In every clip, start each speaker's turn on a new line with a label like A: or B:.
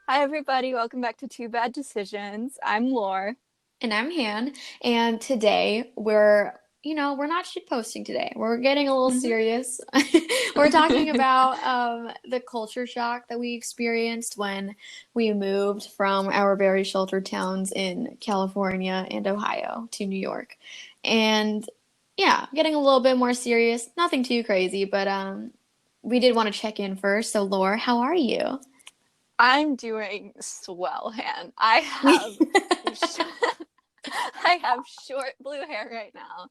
A: Hi, everybody. Welcome back to Two Bad Decisions. I'm Laur.
B: And I'm Han. And today we're not shit posting today. We're getting a little
A: Mhm.
B: serious. We're talking about the culture shock that we experienced when we moved from our very sheltered towns in California and Ohio to New York. And yeah, getting a little bit more serious. Nothing too crazy, but we did want to check in first. So Laura, how are you?
A: I'm doing swell, Han. Sh- I have short blue hair right now.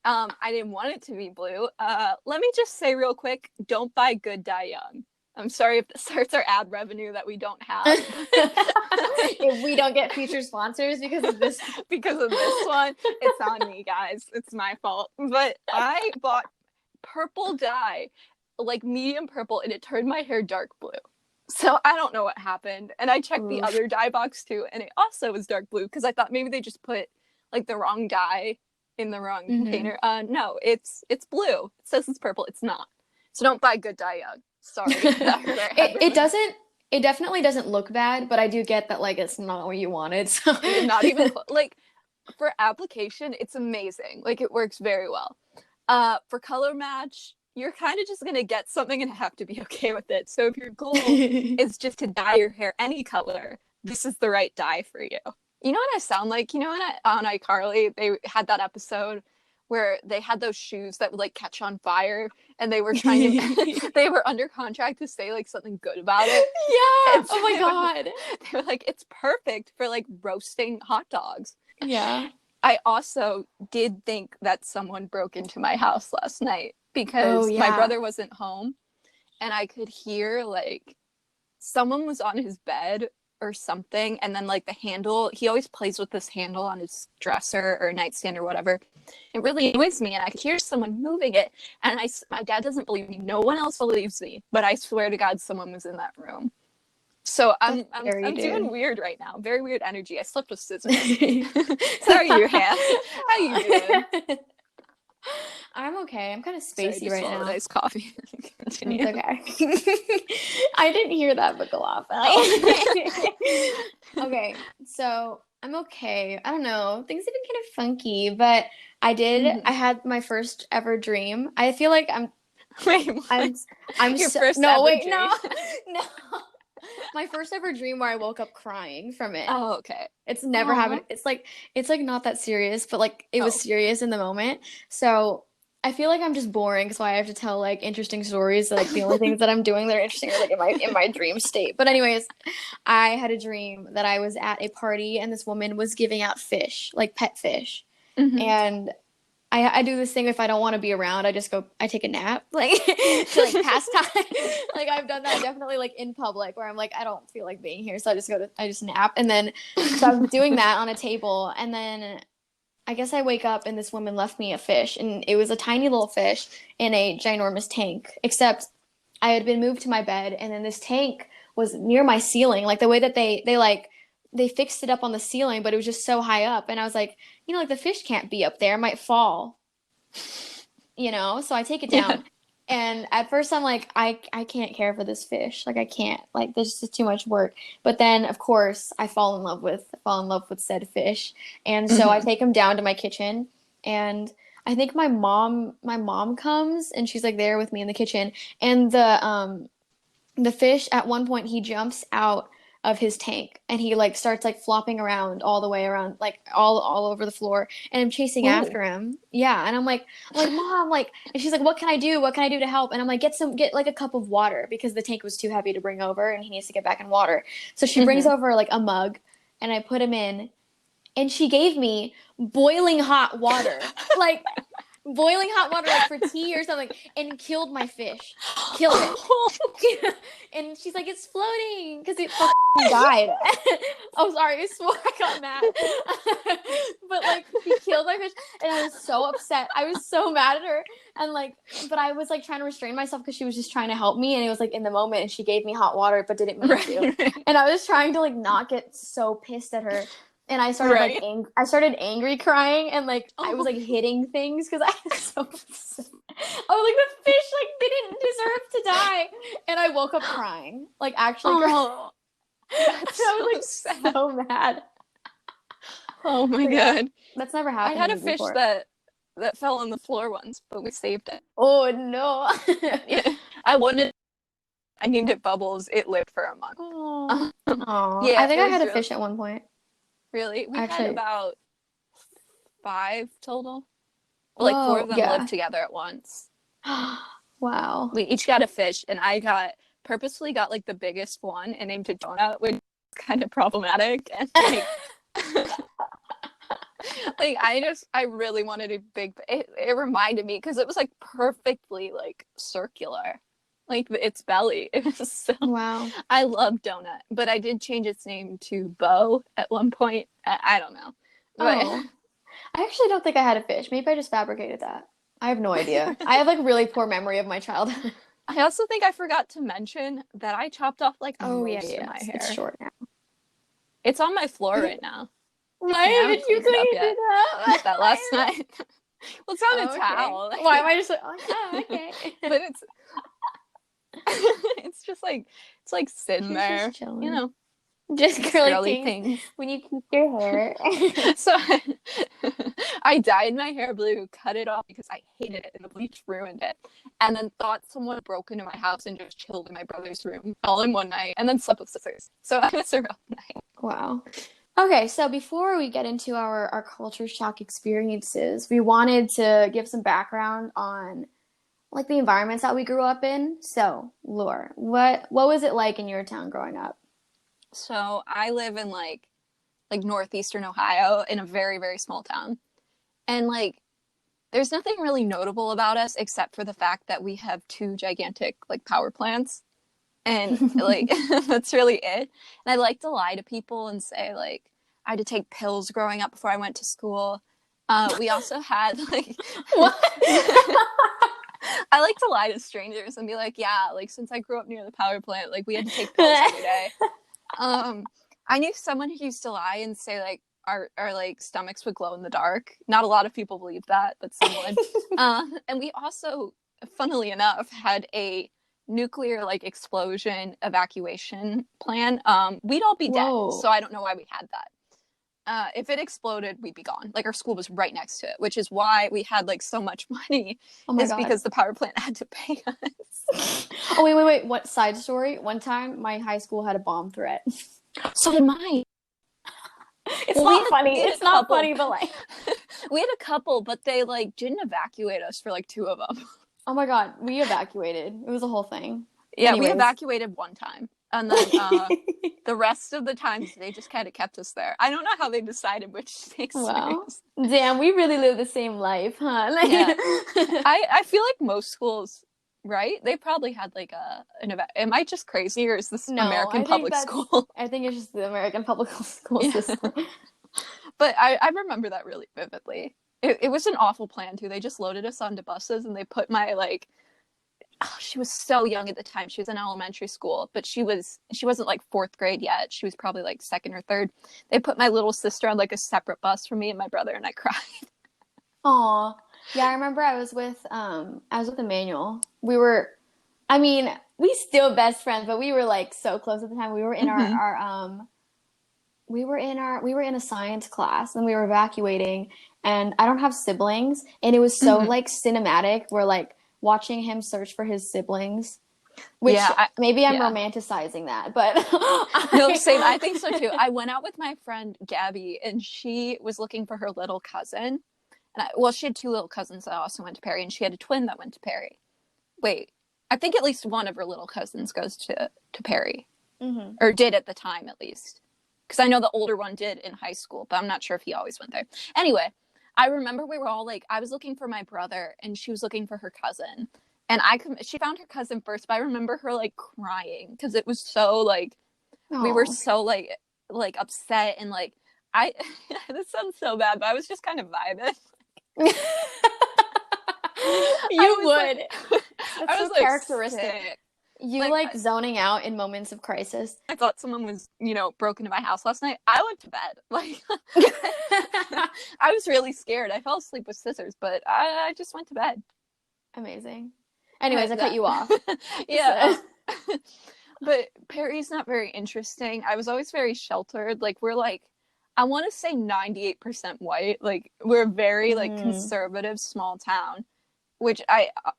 A: I didn't want it to be blue. Let me just say real quick, don't buy good, die young. I'm sorry if this starts our ad revenue that we don't have, but
B: If we don't get future sponsors because of this.
A: because of this one, it's on me, guys. It's my fault. But I bought purple dye, like medium purple, and it turned my hair dark blue. So I don't know what happened. And I checked the
B: Oof.
A: other dye box too, and it also was dark blue because I thought maybe they just put like the wrong dye in the wrong
B: Hmm.
A: container. No, it's blue. It says it's purple. It's not. So don't buy good dye young. Sorry, that hurt our head
B: It
A: revenue.
B: doesn't it definitely doesn't look bad, but I do get that like it's not what you wanted. So
A: Not even like for application, it's amazing. Like it works very well. For color match, you're kind of just gonna get something and have to be okay with it. So if your goal is just to dye your hair any color, this is the right dye for you. You know what I sound like? You know when on iCarly they had that episode where they had those shoes that would like catch on fire and they were trying to they were under contract to say like something good about it.
B: Yeah.
A: And so
B: Oh my God.
A: they were like, it's perfect for like roasting hot dogs.
B: Yeah.
A: I also did think that someone broke into my house last night
B: Oh
A: because my
B: yeah.
A: brother wasn't home and I could hear like someone was on his bed or something. And then, like, the handle, he always plays with this handle on his dresser or nightstand or whatever. It really annoys me. And I could hear someone moving it. And my dad doesn't believe me. No one else believes me. But I swear to God, someone was in that room. So
B: That's scary,
A: I'm doing
B: dude.
A: weird right now. Very weird energy. I slept with scissors. So are you, Han? How you doing?
B: I'm okay. I'm kind of
A: Sorry,
B: spacey
A: just
B: right
A: swallowed
B: now.
A: iced coffee.
B: It's
A: Continue.
B: okay. I didn't hear that, but go off.
A: Oh.
B: Okay, so I'm okay. I don't know. Things have been kind of funky, but I
A: Mm-hmm.
B: had my first ever dream. I feel like
A: Wait, what?
B: I'm, I'm
A: Your
B: so,
A: first
B: no,
A: ever
B: wait,
A: dream?
B: no, no. My first ever dream where I woke up crying from it.
A: Oh, okay.
B: It's never
A: Aw.
B: happened. It's like not that serious, but like it was
A: Oh.
B: serious in the moment. So I feel like I'm just boring, so I have to tell like interesting stories. So, like the only things that I'm doing that are interesting are like in my dream state. But anyways, I had a dream that I was at a party and this woman was giving out fish, like pet fish.
A: Mm-hmm.
B: And I do this thing if I don't want to be around, I take a nap, like to like pass time. Like I've done that definitely like in public where I'm like, I don't feel like being here. So I just nap. And then, so I was doing that on a table. And then I guess I wake up and this woman left me a fish and it was a tiny little fish in a ginormous tank, except I had been moved to my bed and then this tank was near my ceiling. Like the way that they fixed it up on the ceiling, but it was just so high up. And I was like, like the fish can't be up there, it might fall, so I take it
A: Yeah.
B: down. And at first I'm like, I can't care for this fish. Like I can't. Like there's just too much work. But then of course I fall in love with said fish. And so I
A: Mm-hmm.
B: take him down to my kitchen and I think my mom comes and she's like there with me in the kitchen and the fish at one point he jumps out of his tank and he like starts like flopping around all the way around like all over the floor and I'm chasing
A: Ooh.
B: after him. Yeah, and I'm like mom, like, and she's like what can I do, what can I do to help? And I'm like get like a cup of water because the tank was too heavy to bring over and he needs to get back in water. So she brings
A: Mm-hmm.
B: over like a mug and I put him in and she gave me boiling hot water. Like boiling hot water like for tea or something and killed my fish. Killed it. And she's like, it's floating because it fucking died. Oh, sorry, I swore I got mad. But like, she killed my fish, and I was so upset. I was so mad at her, and like, but I was like trying to restrain myself because she was just trying to help me, and it was like in the moment, and she gave me hot water, but didn't mean to,
A: Right, right,
B: and I was trying to like not get so pissed at her. And
A: right.
B: I started angry crying and like I was
A: Oh,
B: like hitting things because I was so upset. I was like the fish like didn't deserve to die and I woke up crying, like actually crying.
A: oh. That's
B: I was
A: so
B: like
A: sad.
B: so mad.
A: Oh my
B: But yeah,
A: god.
B: that's never
A: I
B: happened
A: had
B: to
A: a
B: me
A: fish
B: before.
A: that fell on the floor once, but we saved it.
B: Oh no.
A: Yeah. I named it Bubbles. It lived for a month.
B: Oh. Oh, I
A: Yeah,
B: think
A: it
B: I had
A: was
B: a
A: really
B: fish at one point.
A: really. We had
B: Actually,
A: about 5 total. But like 4
B: whoa,
A: of them lived
B: yeah.
A: together at once.
B: Wow.
A: We each got a fish, and I purposely got like the biggest one and named it Donut, which is kind of problematic. And like, like I really wanted a big. It reminded me because it was like perfectly like circular, like its belly. It was so.
B: Wow.
A: I love Donut, but I did change its name to Bo at one point. I don't know, but
B: Oh, I actually don't think I had a fish. Maybe I just fabricated that. I have no idea. I have like really poor memory of my childhood.
A: I also think I forgot to mention that I chopped off like
B: Oh yeah,
A: most of
B: yeah.
A: my
B: It's
A: hair.
B: short now.
A: It's on my floor right now. I
B: Why
A: haven't
B: did you
A: cleaned it up
B: clean
A: yet.
B: it
A: I did
B: up?
A: that last night. Well, it's on a
B: Oh, okay.
A: towel.
B: Why am I just like, oh, okay.
A: But it's it's just like it's like sitting
B: She's
A: there,
B: just
A: you
B: chilling.
A: know,
B: Just
A: just
B: girly
A: girly
B: things
A: things.
B: when you keep your hair.
A: So I dyed my hair blue, cut it off because I hated it and the bleach ruined it. And then thought someone broke into my house and just chilled in my brother's room all in one night and then slept with sisters. So I was a rough night.
B: Wow. Okay, so before we get into our culture shock experiences, we wanted to give some background on like the environments that we grew up in. So, Laura, what was it like in your town growing up?
A: So I live in like northeastern Ohio in a very, very small town. And like there's nothing really notable about us except for the fact that we have 2 gigantic like power plants. And like that's really it. And I like to lie to people and say like I had to take pills growing up before I went to school. We also had like
B: What?
A: I like to lie to strangers and be like, yeah, like since I grew up near the power plant, like we had to take pills every day. I knew someone who used to lie and say like our like stomachs would glow in the dark. Not a lot of people believe that, but some would. And we also, funnily enough, had a nuclear like explosion evacuation plan. We'd all be dead,
B: Whoa.
A: so I don't know why we had that. If it exploded, we'd be gone. Like our school was right next to it, which is why we had like so much money.
B: Oh my
A: Is
B: God.
A: because the power plant had to pay us.
B: Oh, wait. What side story? One time my high school had a bomb threat.
A: So did mine.
B: It's
A: Well,
B: not funny. It's not
A: couple.
B: funny, but like,
A: We had a couple, but they like didn't evacuate us for like 2 of them.
B: oh my God, we evacuated. It was a whole thing.
A: Yeah, we
B: Anyways.
A: evacuated one time, and then the rest of the times they just kind of kept us there. I don't know how they decided which states to
B: Wow.
A: use.
B: Damn, we really live the same life, huh? Like,
A: Yeah. I feel like most schools, right? They probably had like an event. Am I just crazy, or is this
B: No,
A: American
B: I think
A: public
B: that's
A: school?
B: I think it's just the American public school
A: Yeah.
B: system.
A: But I remember that really vividly. It was an awful plan too. They just loaded us onto buses and they put my like she was so young at the time. She was in elementary school, but she wasn't like 4th grade yet. She was probably like 2nd or 3rd. They put my little sister on like a separate bus from me and my brother, and I cried.
B: Aw. Yeah, I remember I was with Emmanuel. We were, I mean, we still best friends, but we were like so close at the time. We were in
A: Mhm.
B: we were in a science class and we were evacuating, and I don't have siblings, and it was so
A: Mhm.
B: like cinematic. We're like watching him search for his siblings, which
A: Yeah,
B: maybe I'm
A: yeah.
B: romanticizing that, but
A: No, same. I think so too. I went out with my friend Gabby, and she was looking for her little cousin. And well, she had 2 little cousins that also went to Perry, and she had a twin that went to Perry. Wait, I think at least one of her little cousins goes to Perry,
B: Mhm.
A: or did at the time at least. Because I know the older one did in high school, but I'm not sure if he always went there. Anyway, I remember we were all like, I was looking for my brother, and she was looking for her cousin. And she found her cousin first, but I remember her like crying because it was so like we were
B: Aw.
A: so like upset and like I this sounds so bad, but I was just kind of vibing.
B: You would.
A: Like,
B: That's
A: I
B: so
A: was like
B: characteristic.
A: sick.
B: You like zoning out in moments of crisis.
A: I thought someone was, broke into my house last night. I went to bed. Like I was really scared. I fell asleep with scissors, but I just went to bed.
B: Amazing. Anyways, I cut you off.
A: Yeah. But Perry's not very interesting. I was always very sheltered. Like, we're like, I want to say 98% white. Like, we're a very like conservative small town, which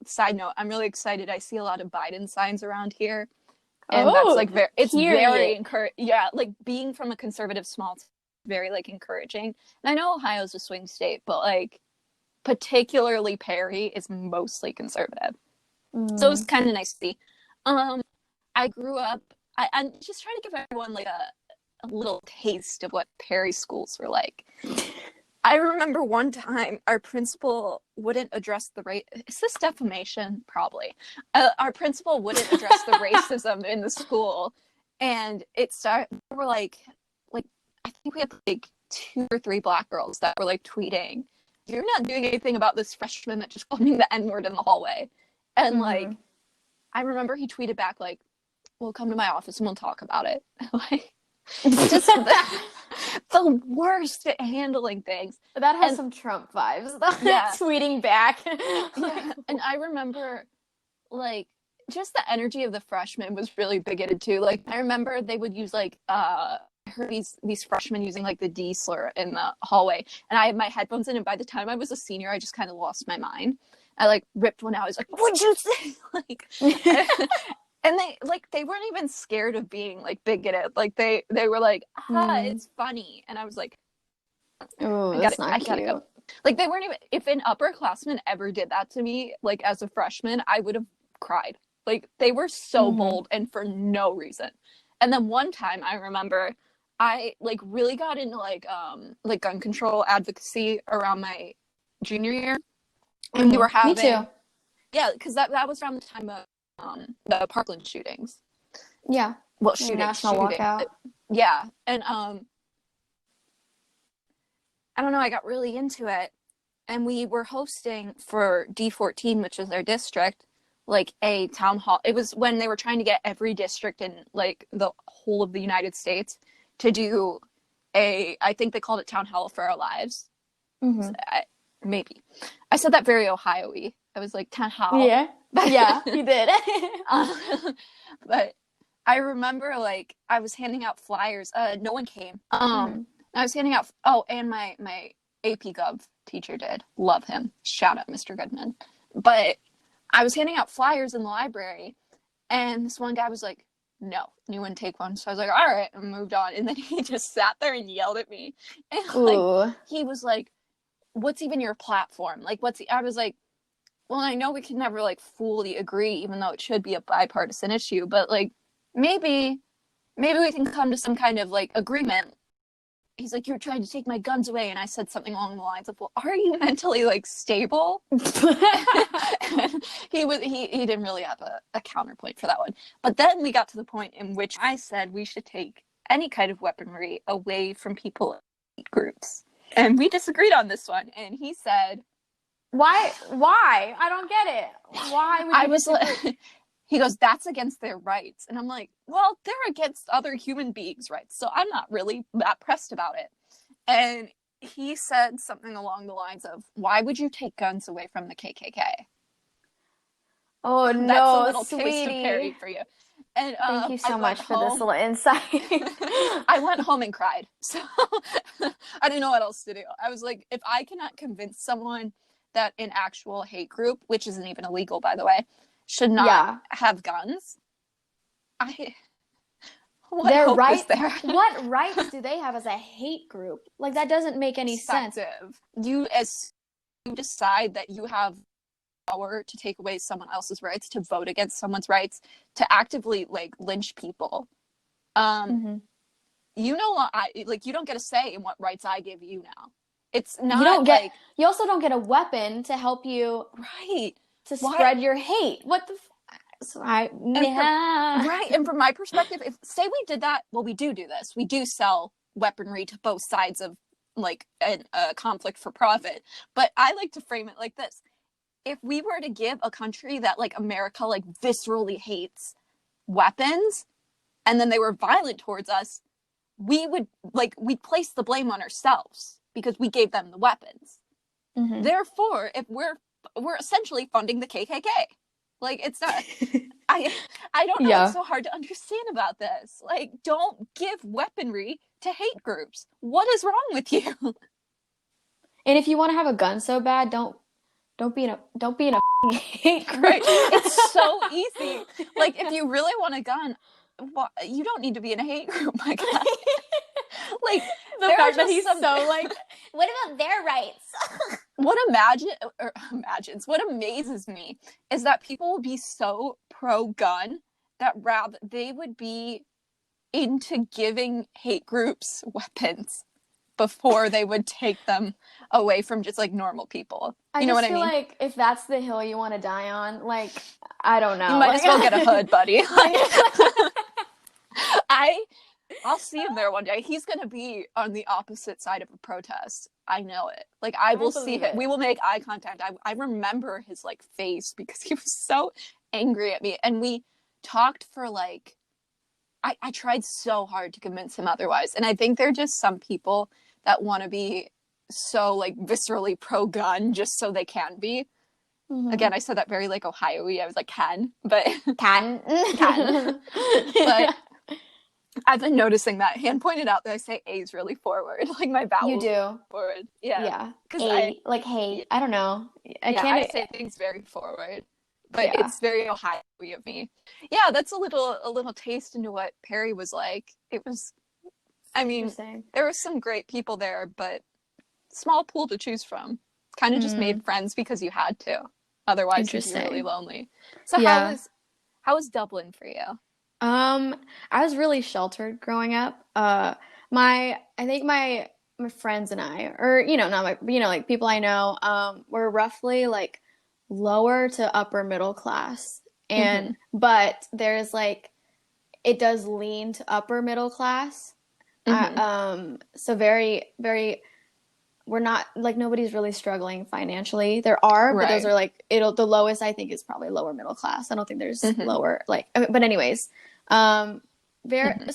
A: side note, I'm really excited. I see a lot of Biden signs around here. And that's like it's very encouraging. Yeah, like being from a conservative small town, very like encouraging. And I know Ohio's a swing state, but like particularly Perry is mostly conservative. So it was kind of nice to see. I grew up. I'm just trying to give everyone like a little taste of what Perry schools were like. I remember one time our principal wouldn't address the race. Is this defamation? Probably. Our principal wouldn't address the racism in the school, and it started. We're like I think we had like 2 or 3 black girls that were like tweeting, "You're not doing anything about this freshman that just called me the N-word in the hallway," and like I remember he tweeted back like, "We'll come to my office and we'll talk about it." Like. Just the worst at handling things.
B: That has some Trump vibes, though. Yeah. Tweeting back.
A: Yeah. And I remember, like, just the energy of the freshmen was really bigoted, too. Like, I remember they would use, like, I heard these freshmen using, like, the D slur in the hallway. And I had my headphones in, and by the time I was a senior, I just kind of lost my mind. I, like, ripped one out. I was like, what'd you say? Like... And they weren't even scared of being like bigoted. Like they were like, it's funny. And I was like,
B: oh, I gotta go.
A: Like they weren't even, if an upperclassman ever did that to me, like as a freshman, I would have cried. Like they were so bold and for no reason. And then one time I remember I like really got into like gun control advocacy around my junior year. And we were having,
B: me too.
A: Yeah, because that was around the time of the Parkland shootings.
B: Yeah.
A: Well,
B: national walkout.
A: Yeah. And I don't know, I got really into it. And we were hosting for D14, which is their district, like a town hall. It was when they were trying to get every district in like the whole of the United States to do I think they called it Town Hall for Our Lives. So maybe. I said that very Ohio-y. I was like, Town Hall.
B: Yeah. Yeah, you did.
A: But I remember like I was handing out flyers. No one came. I was handing out. Oh, and my AP Gov teacher did. Love him. Shout out, Mr. Goodman. But I was handing out flyers in the library, and this one guy was like, "No, you wouldn't take one." So I was like, "All right," and moved on. And then he just sat there and yelled at me, and like he was like, "What's even your platform? Like, I was like, well, I know we can never like fully agree, even though it should be a bipartisan issue, but like maybe we can come to some kind of like agreement. He's like, you're trying to take my guns away. And I said something along the lines of, well, are you mentally like stable? He didn't really have a counterpoint for that one. But then we got to the point in which I said we should take any kind of weaponry away from people in groups. And we disagreed on this one. And he said,
B: Why? I don't get it. Why would you?
A: I was like, he goes, that's against their rights. And I'm like, well, they're against other human beings' rights. So I'm not really that pressed about it. And he said something along the lines of, why would you take guns away from the KKK?
B: Oh, no,
A: that's a little
B: sweetie.
A: Taste of Perry for you. And
B: thank you so much for this little insight.
A: I went home and cried. So I didn't know what else to do. I was like, if I cannot convince someone that an actual hate group, which isn't even illegal, by the way, should not have guns,
B: what rights do they have as a hate group? Like, that doesn't make any sense.
A: You decide that you have power to take away someone else's rights, to vote against someone's rights, to actively like lynch people. You know, you don't get a say in what rights I give you now. It's not
B: you also don't get a weapon to help you to spread your hate. What the right.
A: And from my perspective, if say we did that, well, we do this. We do sell weaponry to both sides of like a conflict for profit. But I like to frame it like this. If we were to give a country that like America like viscerally hates weapons, and then they were violent towards us, we'd we'd place the blame on ourselves because we gave them the weapons. Therefore, if we're essentially funding the KKK. Like, it's not. I I don't know what's
B: Yeah.
A: so hard to understand about this. Like, don't give weaponry to hate groups. What is wrong with you?
B: And if you want to have a gun so bad, don't be in a hate group.
A: Right? It's so easy. Like, if you really want a gun, well, you don't need to be in a hate group, my guy. Like,
B: The
A: there are
B: fact that
A: just
B: he's
A: some.
B: so like, what about their rights?
A: What amazes me is that people will be so pro-gun that rather they would be into giving hate groups weapons before they would take them away from just like normal people.
B: I
A: You know
B: just
A: what I
B: feel
A: mean?
B: like if that's the hill you want to die on, like, I don't
A: You
B: know.
A: might
B: Like,
A: as well get a hood, buddy. Like, I'll see him there one day. He's gonna be on the opposite side of a protest. I know it. Like, I will see
B: believe
A: him.
B: it.
A: We will make eye contact. I remember his like face because he was so angry at me, and we talked for like. I tried so hard to convince him otherwise, and I think there are just some people that want to be so like viscerally pro-gun just so they can be. Again, I said that very like Ohio-y. I was like can, but
B: Can.
A: can. But I've been noticing that. Han pointed out that I say A's really forward, like my
B: You
A: vowels
B: do.
A: forward. Yeah,
B: Yeah.
A: because
B: Like, hey, I don't know. I
A: yeah, I
B: can't.
A: say things very forward, but
B: Yeah.
A: it's very Ohio-y of me. Yeah, that's a little taste into what Perry was like. It was, I mean,
B: Interesting.
A: there were some great people there, but small pool to choose from. Kind of just made friends because you had to. Otherwise, you'd be really lonely. So
B: Yeah.
A: how was Dublin for you?
B: I was really sheltered growing up. I think my friends and I, or not my, like people I know, were roughly like lower to upper middle class, and but there's like it does lean to upper middle class. So very, very, we're not like nobody's really struggling financially. There are, but those
A: Right.
B: are like the lowest I think is probably lower middle class. I don't think there's lower like, but anyways, so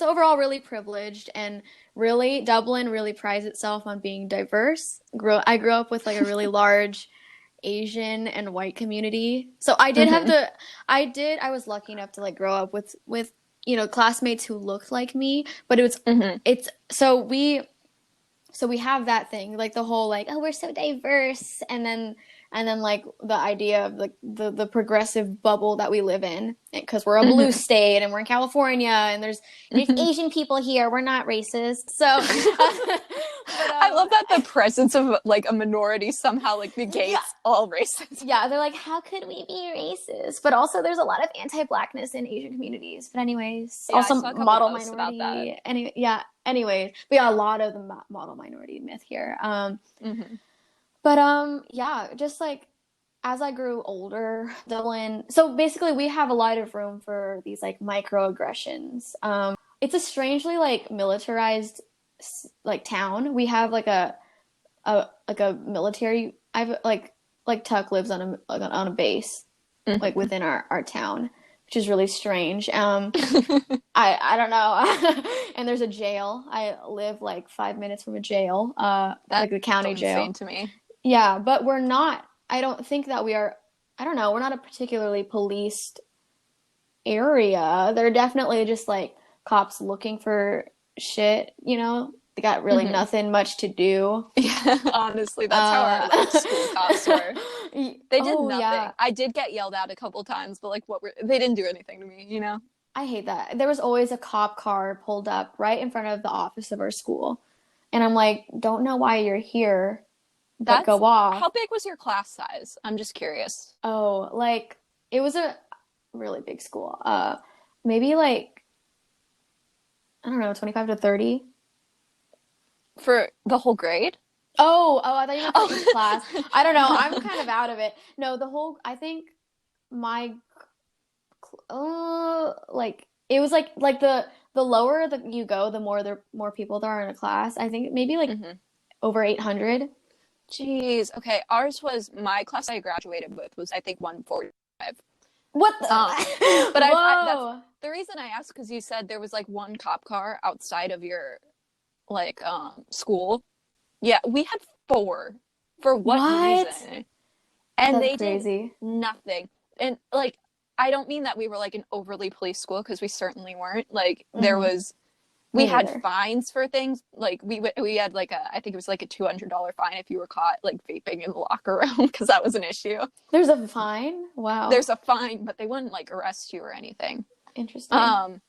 B: overall really privileged, and really Dublin really prides itself on being diverse. I grew up with like a really large Asian and white community. So I did I was lucky enough to like grow up with classmates who looked like me, but it's so we have that thing, like the whole like, oh, we're so diverse, and then like the idea of the progressive bubble that we live in, because we're a blue state and we're in California and there's Asian people here, we're not racist. So
A: I love that the presence of like a minority somehow like negates all racism.
B: Yeah, they're like, how could we be racist? But also there's a lot of anti-blackness in Asian communities. But anyways,
A: Yeah,
B: also
A: I saw a couple
B: model
A: posts
B: minority.
A: about that.
B: Anyways, but yeah, a lot of the model minority myth here. But yeah, just like as I grew older, Dublin. So basically, we have a lot of room for these like microaggressions. It's a strangely like militarized like town. We have like a military. I've like Tuck lives on a base like within our town, which is really strange. I don't know. And there's a jail. I live like 5 minutes from a jail, like the county jail.
A: Insane to me.
B: Yeah, but we're not. I don't think that we are. I don't know. We're not a particularly policed area. They're definitely just like cops looking for shit. They got really nothing much to do.
A: Yeah, honestly, that's how our like school cops were. They did nothing.
B: Yeah.
A: I did get yelled at a couple times, but like they didn't do anything to me,
B: I hate that. There was always a cop car pulled up right in front of the office of our school. And I'm like, don't know why you're here, but go off.
A: How big was your class size? I'm just curious.
B: Oh, like it was a really big school. Maybe like, I don't know, 25 to 30.
A: For the whole grade?
B: Oh, I thought you meant for each class. I don't know. I'm kind of out of it. No, I think my, like, it was like the lower that you go, the more people there are in a class. I think maybe like over 800.
A: Jeez. Okay. My class I graduated with was, I think, 145.
B: What the?
A: But that's the reason I asked, because you said there was like one cop car outside of your like school. Yeah, we had 4. For what reason? And
B: That's
A: they
B: crazy.
A: did nothing. And like I don't mean that we were like an overly police school, because we certainly weren't. Like there
B: Mm-hmm.
A: was, we
B: Me
A: had
B: neither.
A: fines for things. Like we had like I think it was like a $200 fine if you were caught like vaping in the locker room, because that was an issue.
B: There's a fine? Wow.
A: There's a fine, but they wouldn't like arrest you or anything.
B: Interesting.
A: Um,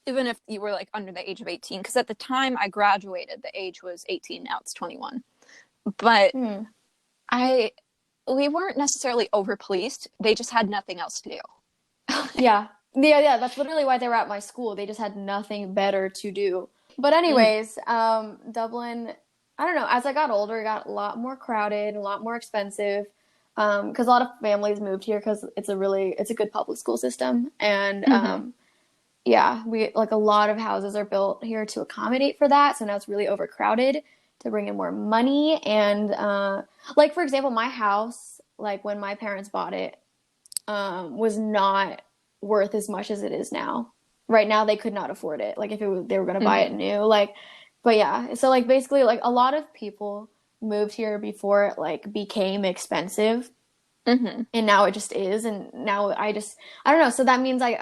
A: Even if you were like under the age of 18, because at the time I graduated, the age was 18. Now it's 21. But
B: Hmm.
A: I we weren't necessarily over policed. They just had nothing else to do.
B: Yeah. Yeah, that's literally why they were at my school. They just had nothing better to do. But
A: Mm.
B: anyways, Dublin, I don't know, as I got older, it got a lot more crowded, a lot more expensive. Because a lot of families moved here because it's a good public school system. And
A: Mm-hmm.
B: yeah, we like a lot of houses are built here to accommodate for that. So now it's really overcrowded to bring in more money. And like for example, my house, like when my parents bought it, was not worth as much as it is now. Right now, they could not afford it. Like if they were going to buy
A: Mm-hmm.
B: it new, like, but yeah. So like basically, like a lot of people moved here before it like became expensive,
A: Mm-hmm.
B: and now it just is. And now I don't know. So that means I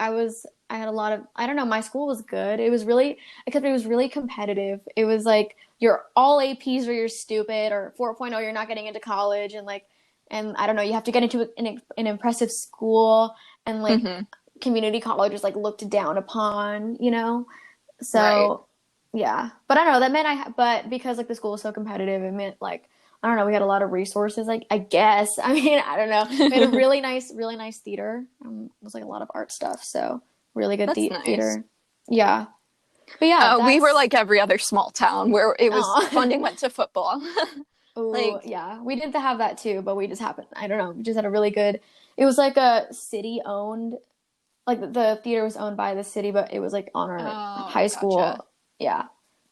B: had a lot of I don't know. My school was good. It was really except it was really competitive. It was like you're all APs or you're stupid or 4.0 you're not getting into college and like and I don't know, you have to get into an impressive school and like
A: Mm-hmm.
B: community college is like looked down upon, you know?
A: Right.
B: So yeah. But I don't know, that meant but because like the school was so competitive, it meant like I don't know, we had a lot of resources, like I guess. I mean, I don't know. We had a really nice theater. It was like a lot of art stuff, so really good
A: That's nice.
B: theater. Yeah. But yeah,
A: We were
B: that's
A: like every other small town where it was
B: oh.
A: funding went to football.
B: Oh,
A: Like,
B: yeah. We didn't have that too, but we just happened. I don't know. We just had a really good. It was like a city owned, like the theater was owned by the city, but it was like on our like
A: oh,
B: high
A: gotcha.
B: school. Yeah.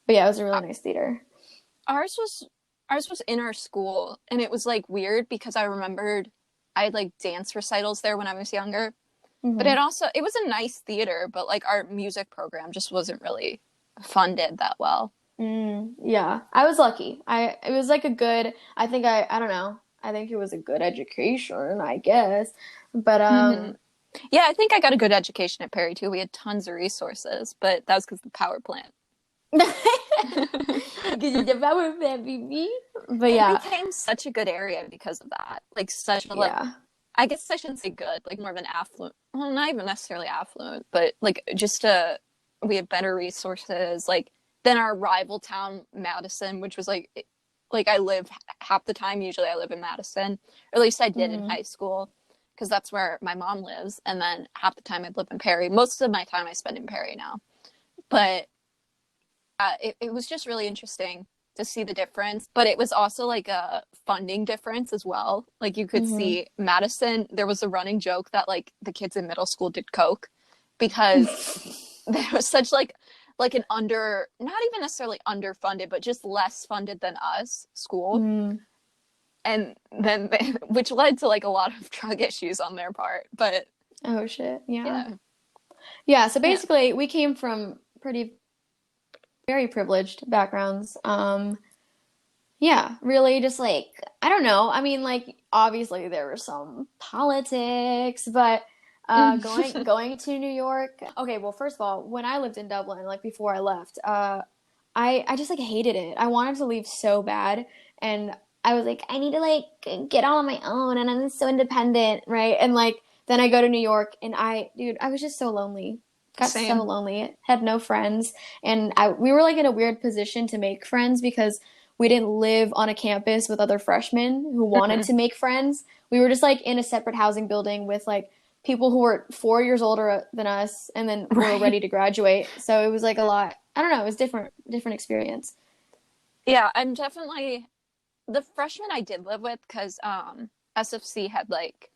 B: But yeah, it was a
A: Uh,
B: really nice theater.
A: Ours was ours was in our school, and it was like weird because I remembered I had like dance recitals there when I was younger. But
B: Hmm.
A: it was a nice theater, but like our music program just wasn't really funded that well.
B: Yeah, I was lucky. It was like a good. I don't know. I think it was a good education, I guess. But
A: Hmm. Yeah, I think I got a good education at Perry too. We had tons of resources, but that was because of the power plant.
B: because you the power plant, baby. But
A: It
B: yeah,
A: became such a good area because of that. Like such a like
B: yeah.
A: I guess I shouldn't say good, like more of an affluent. Well, not even necessarily affluent, but like just we had better resources. Like than our rival town, Madison, which was like I live half the time. Usually, I live in Madison, or at least I did in
B: Hmm.
A: high school, because that's where my mom lives. And then half the time I'd live in Perry. Most of my time I spend in Perry now, but it was just really interesting to see the difference. But it was also like a funding difference as well. Like you could
B: Hmm.
A: see Madison, there was a running joke that like the kids in middle school did coke, because there was such like an not even necessarily underfunded, but just less funded than us school.
B: Mm.
A: And then which led to like a lot of drug issues on their part. But
B: Oh shit. Yeah.
A: yeah.
B: Yeah, so
A: Yeah.
B: basically we came from pretty very privileged backgrounds. Yeah, really just like I don't know. I mean like obviously there was some politics, but going to New York. Okay, well first of all, when I lived in Dublin, like before I left, I just like hated it. I wanted to leave so bad and I was like I need to like get on my own and I'm so independent, right? And like then I go to New York and I was just so lonely. Got so
A: Same.
B: lonely. Had no friends and we were like in a weird position to make friends because we didn't live on a campus with other freshmen who wanted
A: Mm-hmm.
B: to make friends. We were just like in a separate housing building with like people who were 4 years older than us and then were
A: Right.
B: ready to graduate. So it was like a lot. I don't know. It was different experience.
A: Yeah, I'm definitely the freshmen I did live with, because SFC had like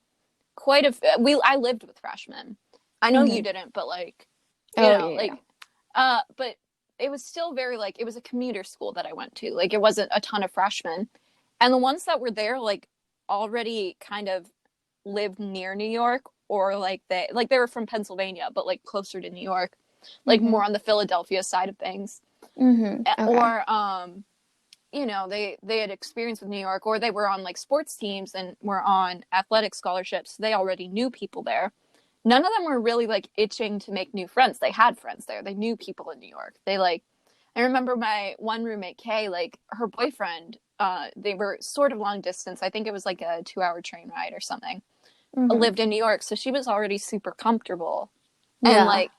A: quite a we I lived with freshmen. I know you
B: Hmm.
A: didn't, but like
B: Oh yeah,
A: but it was still very like it was a commuter school that I went to. Like it wasn't a ton of freshmen. And the ones that were there like already kind of lived near New York, or like they were from Pennsylvania but like closer to New York,
B: yeah.
A: like more on the Philadelphia side of things.
B: Okay.
A: Or they had experience with New York, or they were on like sports teams and were on athletic scholarships. So they already knew people there. none of them were really like itching to make new friends. They had friends there. They knew people in New York. They like, I remember my one roommate, Kay, like her boyfriend, they were sort of long distance. I think it was like a 2-hour train ride or something.
B: Mm-hmm.
A: Lived in New York. So she was already super comfortable. And
B: Yeah.
A: like,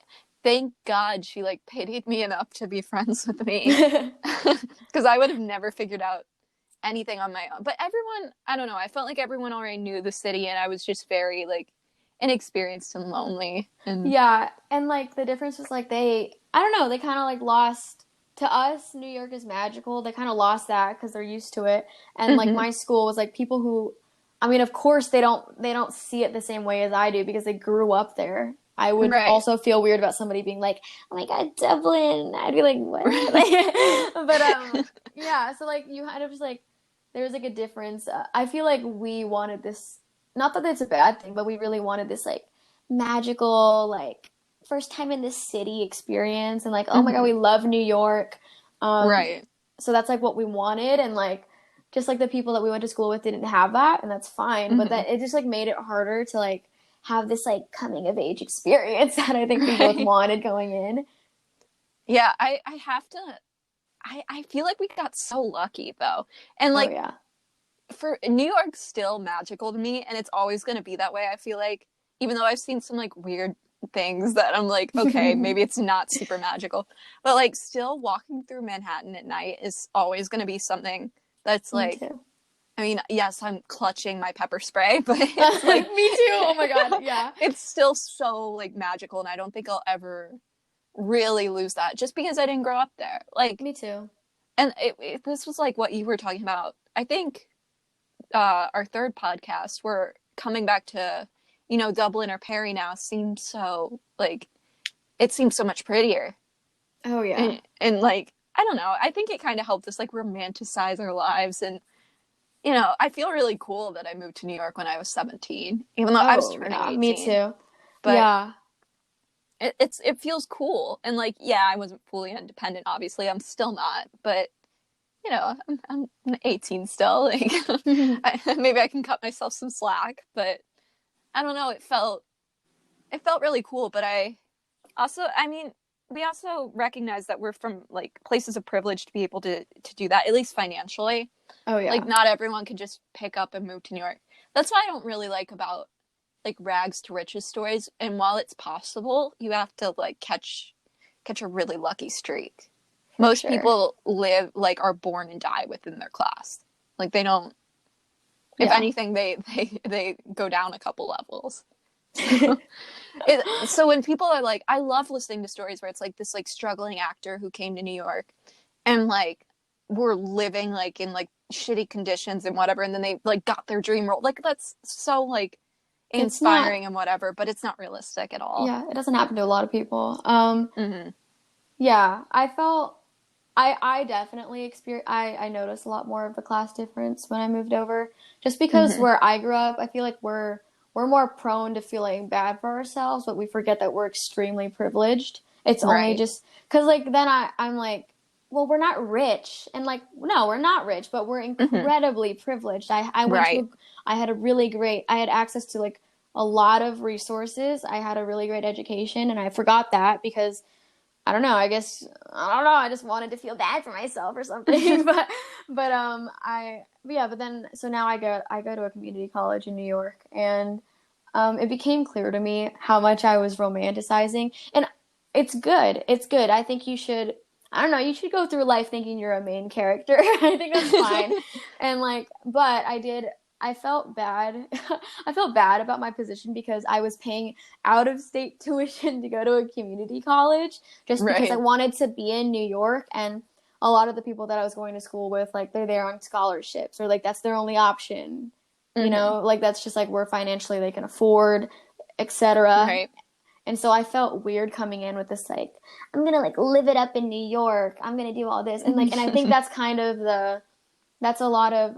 A: thank God she like pitied me enough to be friends with me. Because I would have never figured out anything on my own. But everyone, I don't know, I felt like everyone already knew the city and I was just very like inexperienced and lonely. And
B: Yeah, and like the difference was like I don't know, they kind of like lost to us. New York is magical. They kind of lost that because they're used to it. And like
A: mm-hmm.
B: my school was like people who, I mean, of course they don't see it the same way as I do because they grew up there. I would
A: Right.
B: also feel weird about somebody being like, "Oh my God, Dublin." I'd be like, "What?" Like, but yeah. So like you kind of just like there's like a difference. I feel like we wanted this. Not that it's a bad thing, but we really wanted this like magical, like first time in the city experience, and like, oh my God,
A: mm-hmm.
B: we love New York. Um,
A: Right.
B: so that's like what we wanted, and like just like the people that we went to school with didn't have that, and that's fine. But
A: Mm-hmm.
B: that it just like made it harder to like have this like coming of age experience that I think we both
A: Right.
B: wanted going in.
A: Yeah, I have to, I feel like we got so lucky though. And
B: Oh
A: like,
B: yeah.
A: for New York's still magical to me and it's always going to be that way. I feel like even though I've seen some like weird things that I'm like, okay, maybe it's not super magical, but like still walking through Manhattan at night is always going to be something that's
B: Me
A: like,
B: too.
A: I mean, yes, I'm clutching my pepper spray, but it's like
B: Me too. Oh my God. Yeah.
A: it's still so like magical and I don't think I'll ever really lose that just because I didn't grow up there. Like,
B: Me too.
A: and this was like what you were talking about. I think our third podcast, we're coming back to, Dublin or Perry now seems so like it seems so much prettier.
B: Oh yeah.
A: And like, I don't know, I think it kind of helped us like romanticize our lives. And, I feel really cool that I moved to New York when I was 17, even though I was
B: Oh
A: turning
B: yeah. Me
A: 18.
B: too.
A: But
B: Yeah.
A: it feels cool. And like, yeah, I wasn't fully independent, obviously. I'm still not, but I'm 18 still. Like, maybe I can cut myself some slack, but I don't know. It felt really cool. But I mean, we also recognize that we're from like places of privilege to be able to do that, at least financially.
B: Oh
A: Like,
B: yeah.
A: not everyone can just pick up and move to New York. That's what I don't really like about like rags to riches stories. And while it's possible, you have to like catch a really lucky streak.
B: For
A: Most
B: sure.
A: people live like are born and die within their class. Like they don't. If
B: Yeah.
A: anything, they go down a couple levels. So, so when people are like, I love listening to stories where it's like this like struggling actor who came to New York and like were living like in like shitty conditions and whatever, and then they like got their dream role. Like that's so like
B: It's not,
A: inspiring and whatever, but it's not realistic at all.
B: yeah, it doesn't happen to a lot of people.
A: Mm-hmm.
B: Yeah, I felt I definitely experienced I noticed a lot more of the class difference when I moved over. Just because
A: Mm-hmm.
B: where I grew up, I feel like we're more prone to feeling bad for ourselves, but we forget that we're extremely privileged. It's only
A: Right.
B: just because like then I'm like, well, we're not rich, and like no, we're not rich, but we're
A: Mm-hmm.
B: incredibly privileged. I went to
A: Right.
B: I had a really great I had access to like a lot of resources. I had a really great education, and I forgot that because I don't know. I don't know. I just wanted to feel bad for myself or something. But then so now I go to a community college in New York, and it became clear to me how much I was romanticizing, and it's good. It's good. I think you should. I don't know. You should go through life thinking you're a main character. I think that's fine. And like, but I did. I felt bad. I felt bad about my position because I was paying out of state tuition to go to a community college just because I
A: Right.
B: wanted to be in New York. And a lot of the people that I was going to school with, like they're there on scholarships or like that's their only option.
A: Mm-hmm.
B: Like that's just like where financially they can afford, etc.
A: Right.
B: And so I felt weird coming in with this like I'm gonna like live it up in New York. I'm gonna do all this and I think that's kind of that's a lot of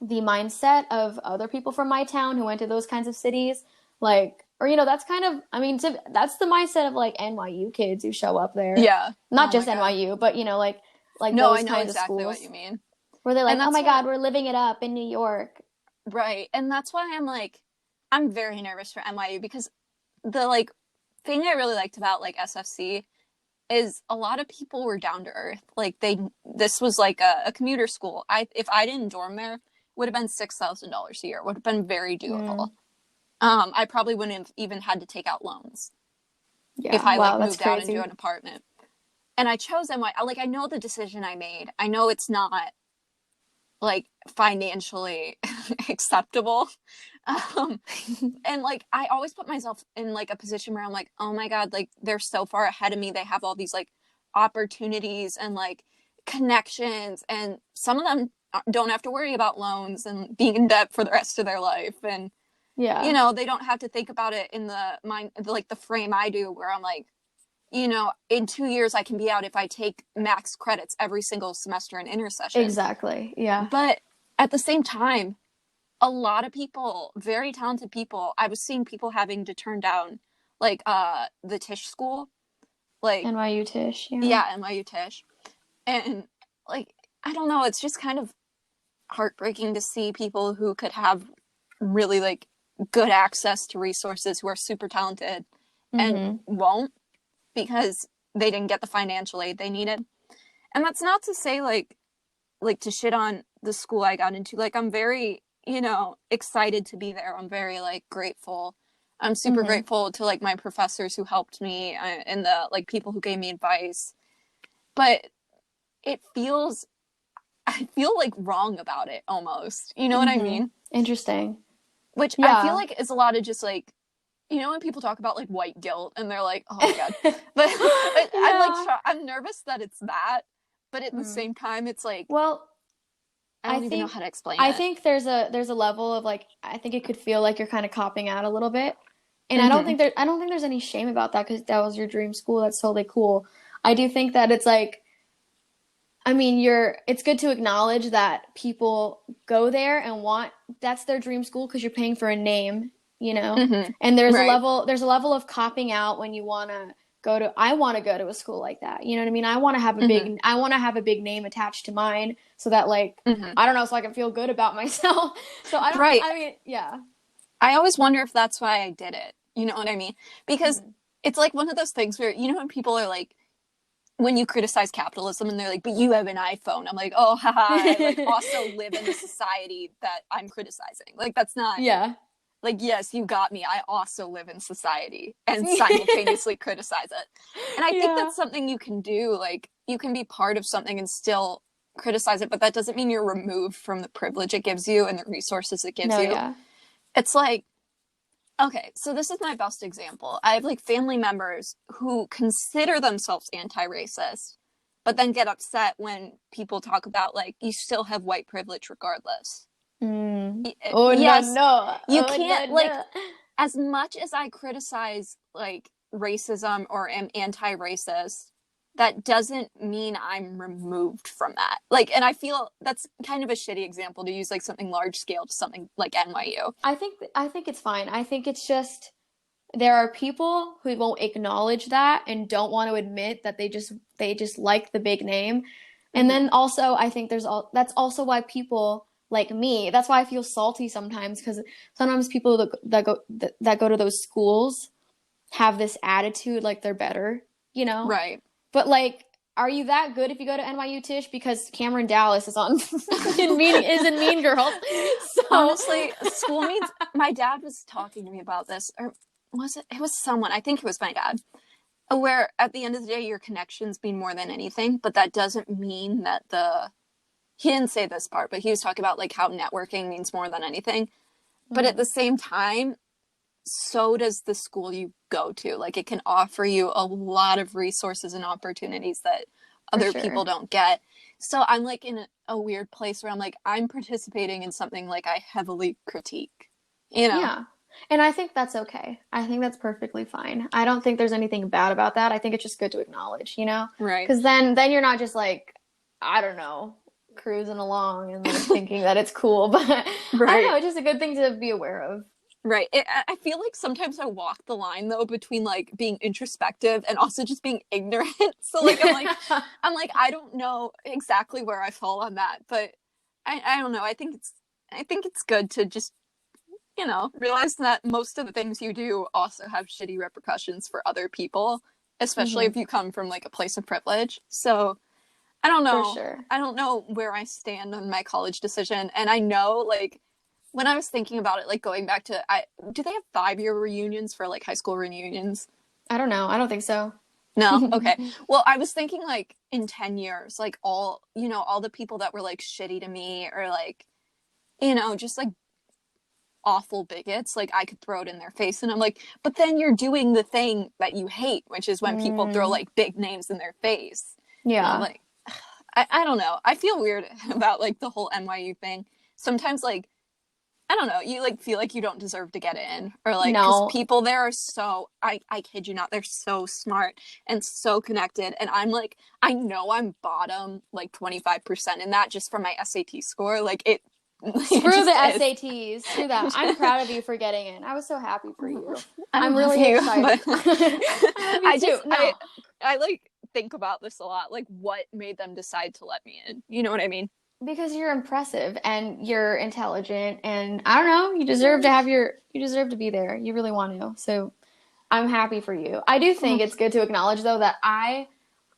B: the mindset of other people from my town who went to those kinds of cities, like, or that's kind of, I mean, that's the mindset of like NYU kids who show up there,
A: Yeah.
B: not
A: Oh my
B: just
A: God.
B: NYU, but like
A: No, I
B: those
A: know
B: kinds of
A: exactly what
B: schools
A: you mean.
B: where they're like,
A: And
B: oh
A: that's
B: my
A: what
B: God, we're living it up in New York.
A: right. And that's why I'm like I'm very nervous for NYU because the like thing I really liked about like SFC is a lot of people were down to earth. Like this was like a commuter school. If I didn't dorm there, it would have been $6,000 a year. It would have been very doable. I probably wouldn't have even had to take out loans if I like moved out into an apartment. And I chose NYU. Like I know the decision I made. I know it's not like financially acceptable. And like I always put myself in like a position where I'm like, oh my God, like they're so far ahead of me. They have all these like opportunities and like connections, and some of them don't have to worry about loans and being in debt for the rest of their life. And you know, they don't have to think about it in the mind, like the frame I do, where I'm like, you know, in 2 years I can be out if I take max credits every single semester in intersession.
B: Exactly. Yeah.
A: But at the same time, a lot of people, very talented people, I was seeing people having to turn down like the Tisch school. Like
B: NYU Tisch.
A: Yeah, NYU Tisch. And like I don't know, it's just kind of heartbreaking to see people who could have really like good access to resources, who are super talented and won't, because they didn't get the financial aid they needed. And that's not to say like to shit on the school I got into. Like I'm very, you know, excited to be there. I'm very like grateful. I'm super grateful to like my professors who helped me and the like people who gave me advice. But I feel like wrong about it almost. You know what I mean?
B: Interesting.
A: Which I feel like is a lot of just like, you know, when people talk about like white guilt and they're like, oh my God. But I'm like, I'm nervous that it's that. But at the same time, it's like,
B: well,
A: I don't even know how to explain it.
B: I think there's a level of like, I think it could feel like you're kind of copping out a little bit. And I don't think there's any shame about that, because that was your dream school. That's totally cool. I do think that it's like, I mean, it's good to acknowledge that people go there and that's their dream school because you're paying for a name, you know? And there's a level of copping out when you I want to go to a school like that. You know what I mean? I want to have a big name attached to mine, so that like, I don't know, so I can feel good about myself. So I mean, yeah.
A: I always wonder if that's why I did it. You know what I mean? Because it's like one of those things where, you know, when people are like, when you criticize capitalism and they're like, but you have an iPhone. I'm like, oh, haha, I like also live in the society that I'm criticizing. Like, that's not, like, yes, you got me. I also live in society and simultaneously criticize it. And I think that's something you can do. Like, you can be part of something and still criticize it, but that doesn't mean you're removed from the privilege it gives you and the resources it gives you. It's like, okay, so this is my best example. I have like family members who consider themselves anti-racist, but then get upset when people talk about like, you still have white privilege regardless.
B: Oh, yes, no.
A: You can't, like, as much as I criticize like racism or am anti-racist, that doesn't mean I'm removed from that. Like, and I feel that's kind of a shitty example to use like something large scale to something like NYU.
B: I think it's fine. I think it's just, there are people who won't acknowledge that and don't want to admit that they just like the big name. And then also I think that's also why people like me, that's why I feel salty sometimes, because sometimes people that go to those schools have this attitude like they're better, you know?
A: Right.
B: But like, are you that good if you go to NYU Tisch? Because Cameron Dallas is in Mean Girls. So
A: honestly, school means, my dad was talking to me about this, or was it? It was someone. I think it was my dad. Where at the end of the day, your connections mean more than anything, but that doesn't mean that he didn't say this part, but he was talking about like how networking means more than anything. But at the same time, so does the school you go to. Like, it can offer you a lot of resources and opportunities that other people don't get. So I'm like in a weird place where I'm like, I'm participating in something like I heavily critique, you know?
B: Yeah. And I think that's okay. I think that's perfectly fine. I don't think there's anything bad about that. I think it's just good to acknowledge, you know?
A: Right.
B: Because then you're not just like, I don't know, cruising along and like thinking that it's cool. But I don't know, it's just a good thing to be aware of.
A: Right. I feel like sometimes I walk the line though between like being introspective and also just being ignorant. So like I'm like I don't know exactly where I fall on that, but I don't know. I think it's good to just realize that most of the things you do also have shitty repercussions for other people, especially if you come from like a place of privilege. So I don't
B: For
A: know.
B: sure.
A: I don't know where I stand on my college decision. And I know, like, when I was thinking about it, like going back to, do they have 5-year reunions for like high school reunions?
B: I don't know. I don't think so.
A: No? Okay. Well, I was thinking like in 10 years, like all the people that were like shitty to me or like, just like awful bigots, like I could throw it in their face. And I'm like, but then you're doing the thing that you hate, which is when people throw like big names in their face. And I'm
B: Yeah.
A: like, I don't know. I feel weird about like the whole NYU thing. Sometimes like, I don't know, you like feel like you don't deserve to get in, or like, because
B: No.
A: people there are so, I kid you not, they're so smart and so connected. And I'm like, I know I'm bottom like 25% in that just from my SAT score. Like it
B: Screw the
A: is.
B: SATs. Screw that. I'm proud of you for getting in. I was so happy for you. I'm
A: love
B: really
A: you,
B: excited.
A: but
B: I love you too. No.
A: I like think about this a lot. Like, what made them decide to let me in? You know what I mean?
B: Because you're impressive and you're intelligent and I don't know, you deserve to have you deserve to be there. You really want to. So I'm happy for you. I do think it's good to acknowledge though that I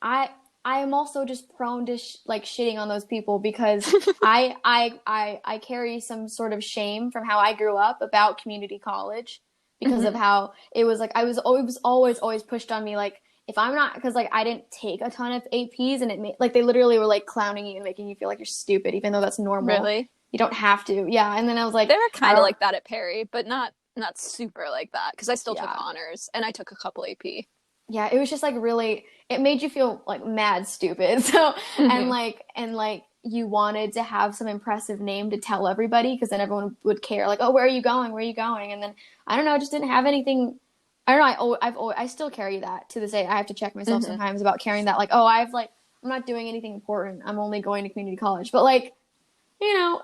B: I am also just prone to like shitting on those people because I carry some sort of shame from how I grew up about community college because of how it was like I was always pushed on me like if I'm not because like I didn't take a ton of APs and it made like they literally were like clowning you and making you feel like you're stupid even though that's normal.
A: Really?
B: You don't have to. Yeah, and then I was like
A: they were kind of like that at Perry, but not super like that because I still took
B: Yeah.
A: honors and I took a couple AP.
B: Yeah, it was just like really it made you feel like mad stupid. So and like you wanted to have some impressive name to tell everybody because then everyone would care like, "Oh, where are you going? Where are you going?" And then I don't know, I just didn't have anything. I don't know, I still carry that to this day. I have to check myself sometimes about carrying that like, "Oh, I'm not doing anything important. I'm only going to community college." But like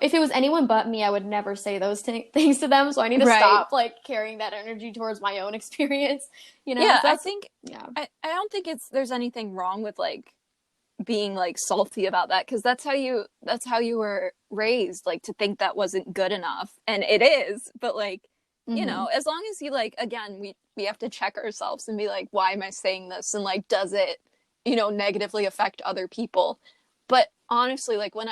B: if it was anyone but me, I would never say those things to them. So I need to stop like carrying that energy towards my own experience.
A: Yeah,
B: so
A: I think I don't think there's anything wrong with like being like salty about that because that's how you were raised, like to think that wasn't good enough, and it is. But like as long as you like again, we have to check ourselves and be like, why am I saying this, and like does it negatively affect other people? But honestly, like when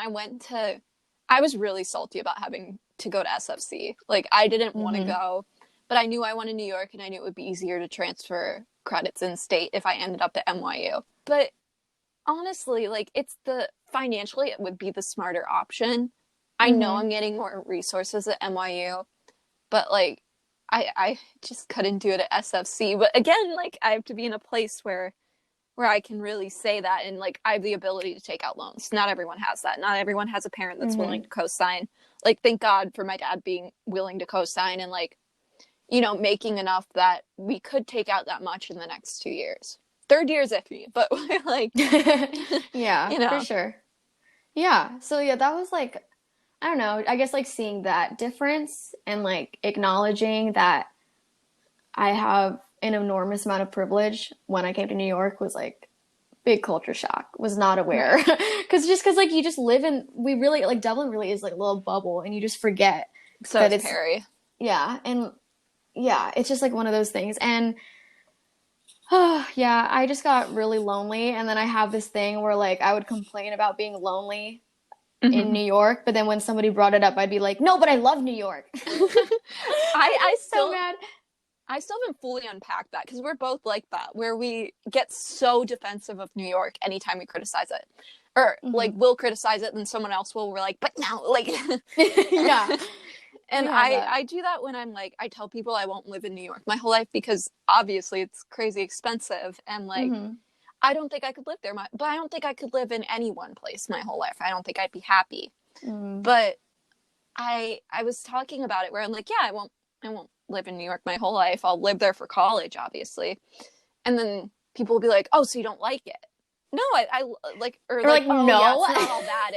A: I was really salty about having to go to SFC. Like, I didn't want to go, but I knew I wanted New York, and I knew it would be easier to transfer credits in state if I ended up at NYU. But honestly, like, financially, it would be the smarter option. I know I'm getting more resources at NYU, but, like, I just couldn't do it at SFC. But again, like, I have to be in a place where I can really say that and like I have the ability to take out loans. Not everyone has that. Not everyone has a parent that's willing to co-sign. Like thank God for my dad being willing to co-sign and like making enough that we could take out that much in the next 2 years. Third year's iffy, but like
B: yeah, for sure. Yeah. So yeah, that was like I don't know, I guess like seeing that difference and like acknowledging that I have an enormous amount of privilege when I came to New York was like big culture shock. Was not aware because like you just live in we really like Dublin really is like a little bubble and you just forget
A: so that it's Perry.
B: Yeah, and yeah, it's just like one of those things. And yeah, I just got really lonely and then I have this thing where like I would complain about being lonely in New York, but then when somebody brought it up, I'd be like, "No, but I love New York."
A: I still
B: so mad.
A: I still haven't fully unpacked that because we're both like that, where we get so defensive of New York anytime we criticize it. Or, like, we'll criticize it, then someone else will, we're like, but no, like...
B: yeah.
A: And I do that when I'm, like, I tell people I won't live in New York my whole life because, obviously, it's crazy expensive, and, like, I don't think I could live there, but I don't think I could live in any one place my whole life. I don't think I'd be happy. But I was talking about it where I'm like, yeah, I won't live in New York my whole life. I'll live there for college, obviously. And then people will be like, oh, so you don't like it? No, I like, or like, oh,
B: no,
A: yeah, it's not all that.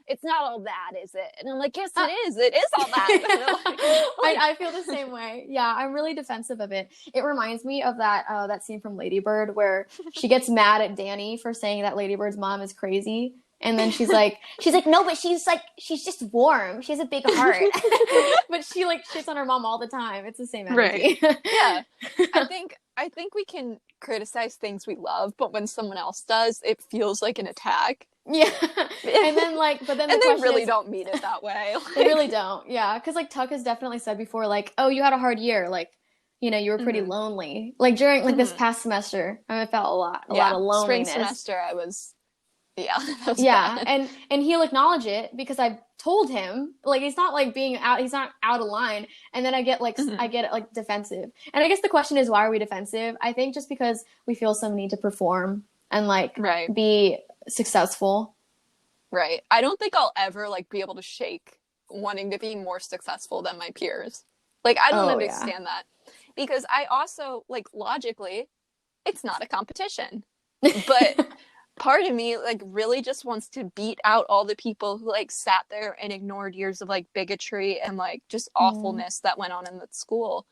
A: It's not all that, is it? And I'm like, yes, it is. It is all that.
B: I feel the same way. Yeah, I'm really defensive of it. It reminds me of that scene from Lady Bird where she gets mad at Danny for saying that Lady Bird's mom is crazy. And then she's like, no, but she's just warm. She has a big heart. But she like shits on her mom all the time. It's the same energy.
A: Right. Yeah. I think we can criticize things we love, but when someone else does, it feels like an attack.
B: Yeah. And then like, but then the
A: and they
B: question
A: really
B: is,
A: don't mean it that way.
B: they really don't. Yeah. Because like Tuck has definitely said before, like, oh, you had a hard year. Like, you know, you were pretty lonely. Like during like this past semester, I felt a lot of loneliness.
A: Spring semester, I was, that was
B: Yeah,
A: bad.
B: and he'll acknowledge it because I told him. Like he's not like he's not out of line. And then I get like I get like defensive. And I guess the question is, why are we defensive? I think just because we feel some need to perform and like be successful.
A: Right. I don't think I'll ever like be able to shake wanting to be more successful than my peers. Like I don't understand that. Because I also like logically, it's not a competition. But part of me like really just wants to beat out all the people who like sat there and ignored years of like bigotry and like just awfulness that went on in the school.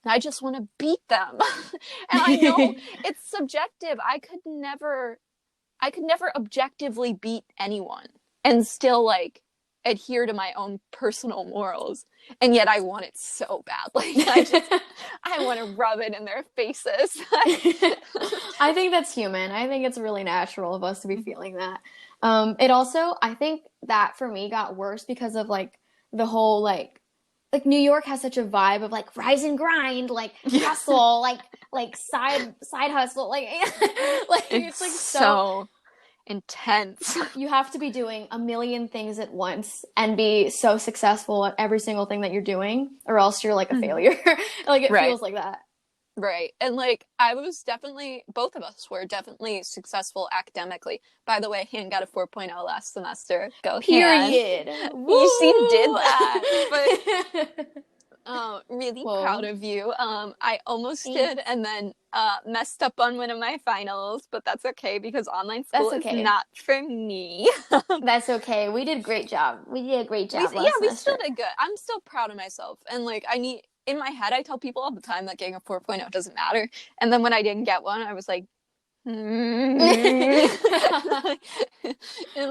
A: And I just want to beat them. And I know it's subjective. I could never objectively beat anyone and still like adhere to my own personal morals. And yet I want it so bad. Like I want to rub it in their faces.
B: I think that's human. I think it's really natural of us to be feeling that. It also, I think that for me got worse because of like the whole like New York has such a vibe of like rise and grind, like hustle, like side hustle, like it's like so
A: intense.
B: You have to be doing a million things at once and be so successful at every single thing that you're doing, or else you're like a failure. Like it feels like that.
A: Right. And like I was definitely, both of us were definitely successful academically. By the way, Han got a 4.0 last semester. Go
B: period.
A: You did that. But really proud of you. I almost did and then messed up on one of my finals, but that's okay because online school is not for me.
B: That's okay. We did a great job. We did a great job.
A: We still did good. I'm still proud of myself. And like in my head, I tell people all the time that getting a 4.0 doesn't matter. And then when I didn't get one, I was like, and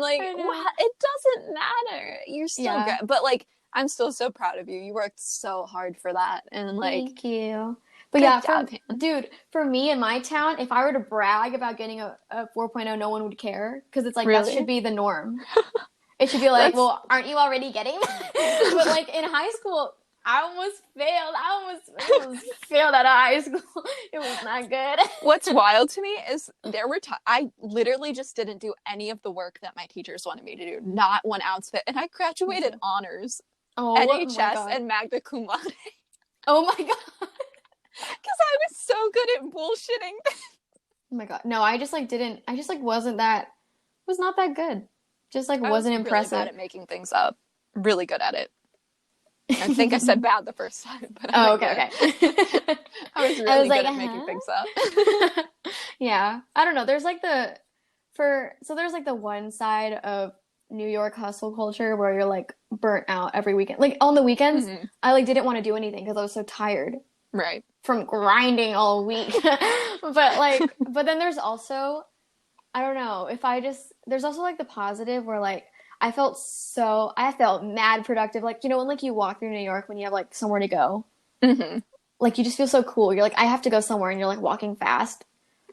A: like, what? It doesn't matter. You're still good. But like, I'm still so proud of you. You worked so hard for that. And like,
B: thank you. But dude, for me in my town, if I were to brag about getting a 4.0, no one would care. Because it's like, that should be the norm. It should be like, well, aren't you already getting that? But like in high school, I almost failed. I almost failed out of high school. It was not good.
A: What's wild to me is there were I literally just didn't do any of the work that my teachers wanted me to do. Not one ounce of it. And I graduated honors, NHS, and magna cum laude.
B: Oh my God.
A: Because I was so good at bullshitting.
B: Oh my God. No, I just like wasn't that, was not that good. Just like wasn't impressive.
A: Really bad at making things up. Really good at it. I think I said bad the first time, but
B: okay.
A: I was really good at making things up.
B: Yeah, I don't know. There's like there's like the one side of New York hustle culture where you're like burnt out every weekend. Like on the weekends, I like didn't want to do anything because I was so tired, right, from grinding all week. but then there's also, I don't know, there's also like the positive where like I felt mad productive. Like, you know, when like you walk through New York when you have like somewhere to go, like you just feel so cool. You're like, I have to go somewhere, and you're like walking fast.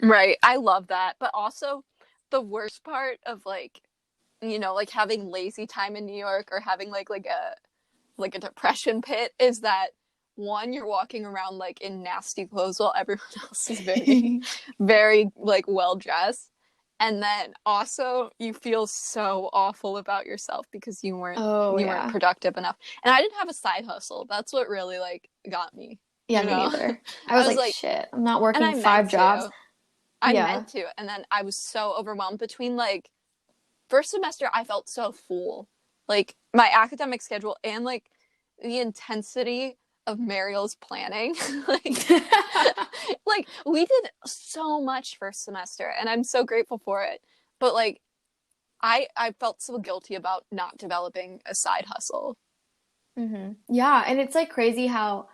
A: Right. I love that. But also the worst part of like, you know, like having lazy time in New York or having like a depression pit is that one, you're walking around like in nasty clothes while everyone else is very, very like well dressed. And then also you feel so awful about yourself because you weren't productive enough. And I didn't have a side hustle. That's what really like got me.
B: Yeah, me neither. I was like, shit, I'm not working 5 jobs.
A: I meant to. And then I was so overwhelmed between like first semester I felt so full. Like my academic schedule and like the intensity of Mariel's planning. like we did so much first semester and I'm so grateful for it. But like I felt so guilty about not developing a side hustle.
B: Yeah, and it's like crazy how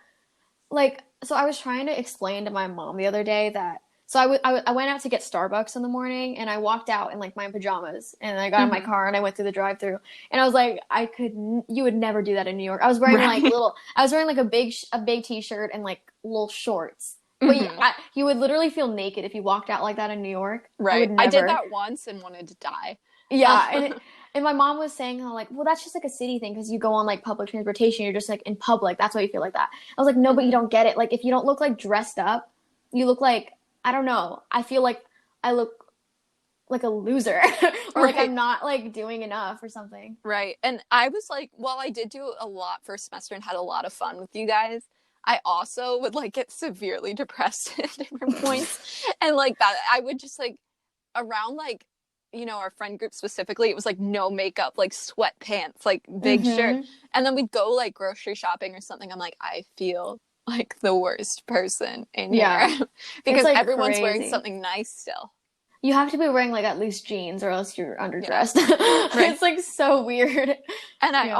B: like, so I was trying to explain to my mom the other day that So I went out to get Starbucks in the morning, and I walked out in like my pajamas, and I got in my
A: Mhm.
B: car and I went through the drive-through, and I was like, you would never do that in New York. I was wearing
A: Right.
B: like a big t-shirt and like little shorts. But
A: Hmm.
B: you would literally feel naked if you walked out like that in New York. I
A: Right.
B: would
A: I did
B: never.
A: that once and wanted to die.
B: Yeah, and my mom was saying how like, well, that's just like a city thing because you go on like public transportation, you're just like in public. That's why you feel like that. I was like, no, but you
A: Mhm.
B: don't get it. Like if you don't look like dressed up, you look like I don't know. I feel like I look like a loser or like
A: Right.
B: I'm not like doing enough or something.
A: Right. And I was like, while I did do a lot first semester and had a lot of fun with you guys, I also would like get severely depressed at different points. And like that, I would just like around like, our friend group specifically, it was like no makeup, like sweatpants, like big shirt.
B: Mm-hmm.
A: And then we'd go like grocery shopping or something. I'm like, I feel like the worst person in here
B: Yeah. It's
A: because
B: like
A: everyone's wearing
B: crazy.
A: something nice still.
B: You have to be wearing like at least jeans or else you're
A: Yeah.
B: underdressed.
A: Right.
B: It's like so weird.
A: And
B: Yeah.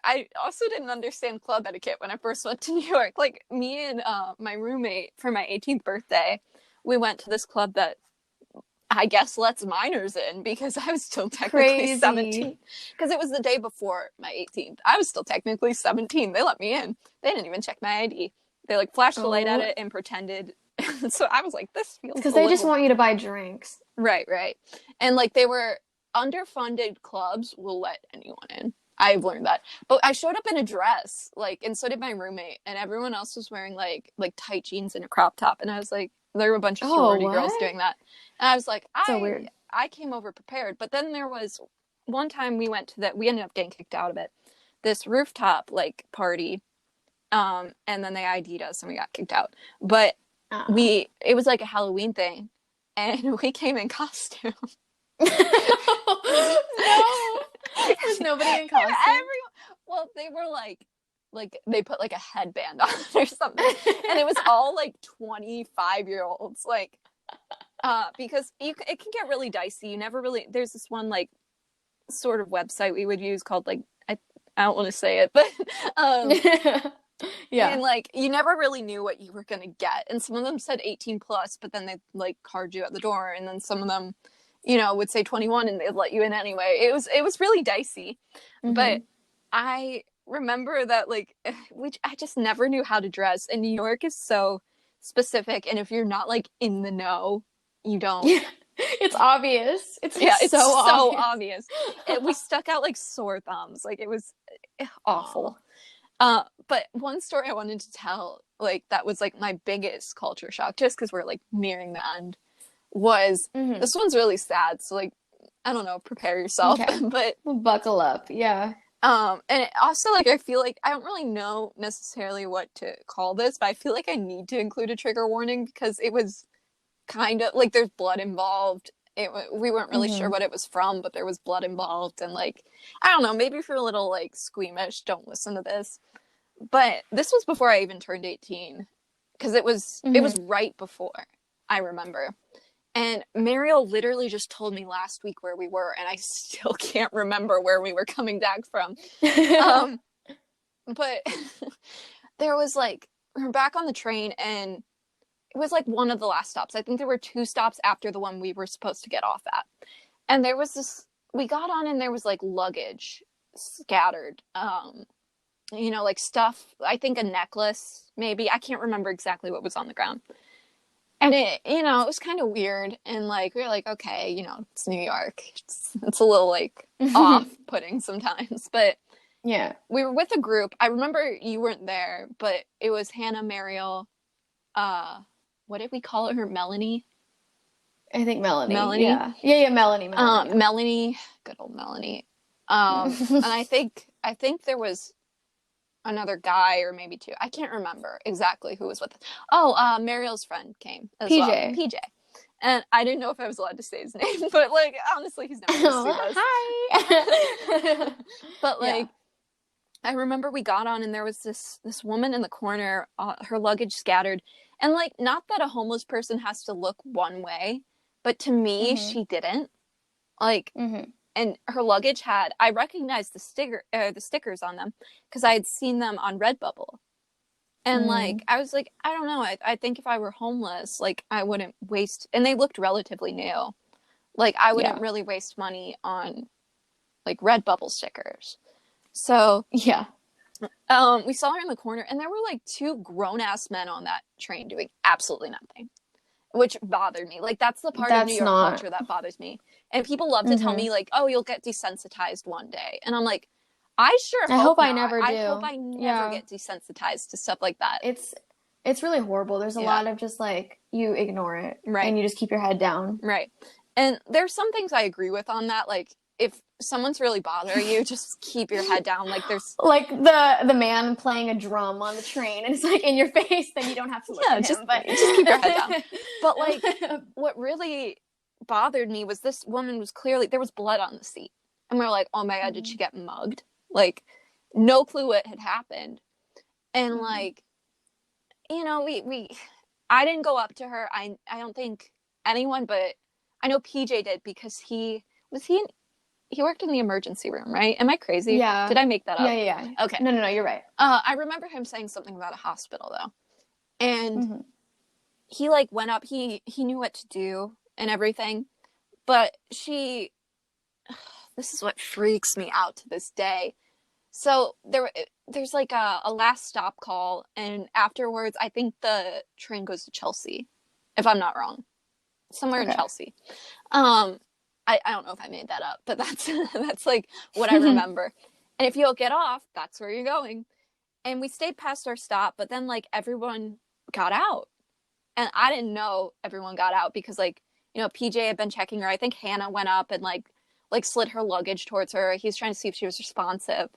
A: I also didn't understand club etiquette when I first went to New York. Like me and my roommate for my 18th birthday, we went to this club that I guess lets minors in because I was still technically 17.
B: Crazy.
A: Because it was the day before my 18th. I was still technically 17. They let me in. They didn't even check my ID. They like flashed the light at
B: Oh,
A: it and pretended. So I was like, this feels
B: because
A: a
B: they just
A: little
B: want you to buy drinks.
A: right, right. And like they were underfunded clubs will let anyone in. I've learned that. But I showed up in a dress, like, and so did my roommate, and everyone else was wearing like tight jeans and a crop top. And I was like, there were a bunch of
B: Oh,
A: sorority girls
B: what?
A: doing that. And I was like,
B: So
A: I
B: weird.
A: I came over prepared. But then there was one time we went to that we ended up getting kicked out of it. This rooftop like party. And then they ID'd us and we got kicked out. But
B: Uh.
A: it was like a Halloween thing and we came in costume.
B: No. Was nobody in costume?
A: Well, they were like they put like a headband on or something, and it was all like 25-year-olds, like because it can get really dicey. You never really there's this one like sort of website we would use called like I don't want to say it, but um
B: Yeah.
A: and like you never really knew what you were gonna get, and some of them said 18 plus, but then they like card you at the door, and then some of them would say 21 and they'd let you in anyway. It was really dicey. But
B: Hmm.
A: I remember that like which I just never knew how to dress, and New York is so specific, and if you're not like in the know, you don't.
B: Yeah. It's obvious. It's like
A: Yeah, it's
B: so
A: so
B: obvious.
A: obvious. We stuck out like sore thumbs. Like it was
B: Oh.
A: awful. But one story I wanted to tell, like that was like my biggest culture shock, just because we're like nearing the end, was
B: Hmm.
A: this one's really sad. So like I don't know, prepare yourself.
B: Okay.
A: But
B: Well, buckle up. Yeah.
A: and also like I feel like I don't really know necessarily what to call this, but I feel like I need to include a trigger warning because it was kind of like there's blood involved. We weren't really sure
B: Hmm.
A: what it was from, but there was blood involved, and like I don't know, maybe if you're a little like squeamish, don't listen to this. But this was before I even turned 18 because it was
B: Hmm.
A: right before, I remember. And Mariel literally just told me last week where we were, and I still can't remember where we were coming back from. Um, but there was like we were back on the train, and it was like one of the last stops. I think there were two stops after the one we were supposed to get off at. And there was this we got on and there was like luggage scattered. Like stuff, I think a necklace, maybe. I can't remember exactly what was on the ground. And it was kind of weird. And like, we were like, okay, it's New York. It's a little like off putting sometimes. But
B: Yeah.
A: we were with a group. I remember you weren't there, but it was Hannah, Mariel, what did we call her? Melanie?
B: I think Melanie.
A: Melanie?
B: Yeah. Yeah, yeah, Melanie, Melanie. Yeah.
A: Melanie, good old Melanie. And I think there was another guy or maybe two. I can't remember exactly who was with us. Oh, Mariel's friend came as well.
B: PJ.
A: PJ. And I didn't know if I was allowed to say his name, but like honestly, he's never listening to us.
B: Hi.
A: But
B: Yeah.
A: like, I remember we got on and there was this woman in the corner, her luggage scattered, and like not that a homeless person has to look one way, but to me
B: Hmm.
A: she didn't. Like,
B: Hmm.
A: and her luggage I recognized the stickers on them because I had seen them on Redbubble. And like
B: Mm.
A: I was like, I don't know. I think if I were homeless, like I wouldn't waste, and they looked relatively new. Like I wouldn't
B: Yeah.
A: really waste money on like Redbubble stickers. So
B: Yeah.
A: we saw her in the corner, and there were like two grown ass men on that train doing absolutely nothing, which bothered me. Like that's the part of New
B: That's
A: York
B: not.
A: culture that bothers me. And people love to tell
B: Mm-hmm.
A: me like, "Oh, you'll get desensitized one day," and I'm like, I sure
B: I
A: hope
B: hope I
A: not.
B: never
A: I hope
B: do.
A: I never
B: Yeah.
A: get desensitized to stuff like that.
B: It's it's really horrible. There's a
A: Yeah,
B: lot of just like you ignore it
A: right,
B: and you just keep your head down.
A: right. And there's some things I agree with on that. Like if someone's really bothering you, just keep your head down. Like there's
B: Like the man playing a drum on the train and it's like in your face, then you don't have to look
A: yeah,
B: at him. But
A: just keep your head down. But like what really bothered me was this woman was clearly there was blood on the seat. And we were like, "Oh my god, did she get mugged?" Like no clue what had happened. And like we I didn't go up to her. I don't think anyone but I know PJ did because he worked in the emergency room, right? Am I crazy?
B: yeah.
A: Did I make that
B: Yeah,
A: up?
B: yeah, yeah.
A: Okay.
B: No, you're right.
A: I remember him saying something about a hospital though. And
B: Mm-hmm.
A: he like went up, he knew what to do and everything. But this is what freaks me out to this day. So there's like a last stop call, and afterwards I think the train goes to Chelsea, if I'm not wrong. Somewhere in
B: Okay.
A: Chelsea. I don't know if I made that up, but that's that's like what I remember. And if you'll get off, that's where you're going. And we stayed past our stop, but then like everyone got out. And I didn't know everyone got out because like, PJ had been checking her. I think Hannah went up and like slid her luggage towards her. He's trying to see if she was responsive.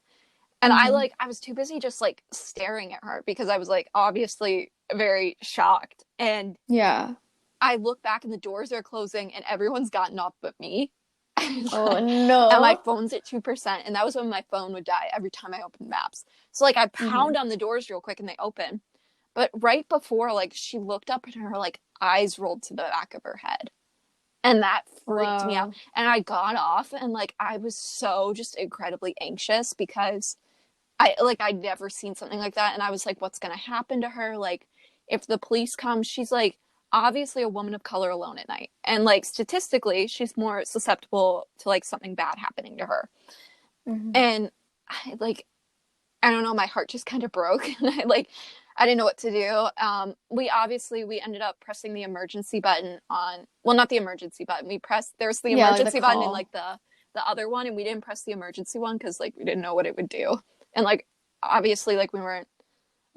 A: And
B: Mm-hmm.
A: I was too busy just like staring at her because I was like obviously very shocked. And
B: Yeah.
A: I look back and the doors are closing and everyone's gotten off but me.
B: Oh
A: And my
B: no.
A: phone's at 2%. And that was when my phone would die every time I opened maps. So like I
B: Mm-hmm.
A: pound on the doors real quick and they open. But right before, like, she looked up and her, like, eyes rolled to the back of her head. And that freaked me out.
B: Wow.
A: And I got off and, like, I was so just incredibly anxious because I'd never seen something like that. And I was like, what's going to happen to her? Like, if the police come, she's, like, obviously a woman of color alone at night. And, like, statistically, she's more susceptible to, like, something bad happening to her.
B: Mm-hmm.
A: And, I don't know, my heart just kind of broke. And I didn't know what to do. We ended up pressing the emergency button on, well, not the emergency button. There's the
B: Yeah, like the
A: emergency button and
B: call.
A: like the other one. And we didn't press the emergency one because like we didn't know what it would do. And like, obviously like we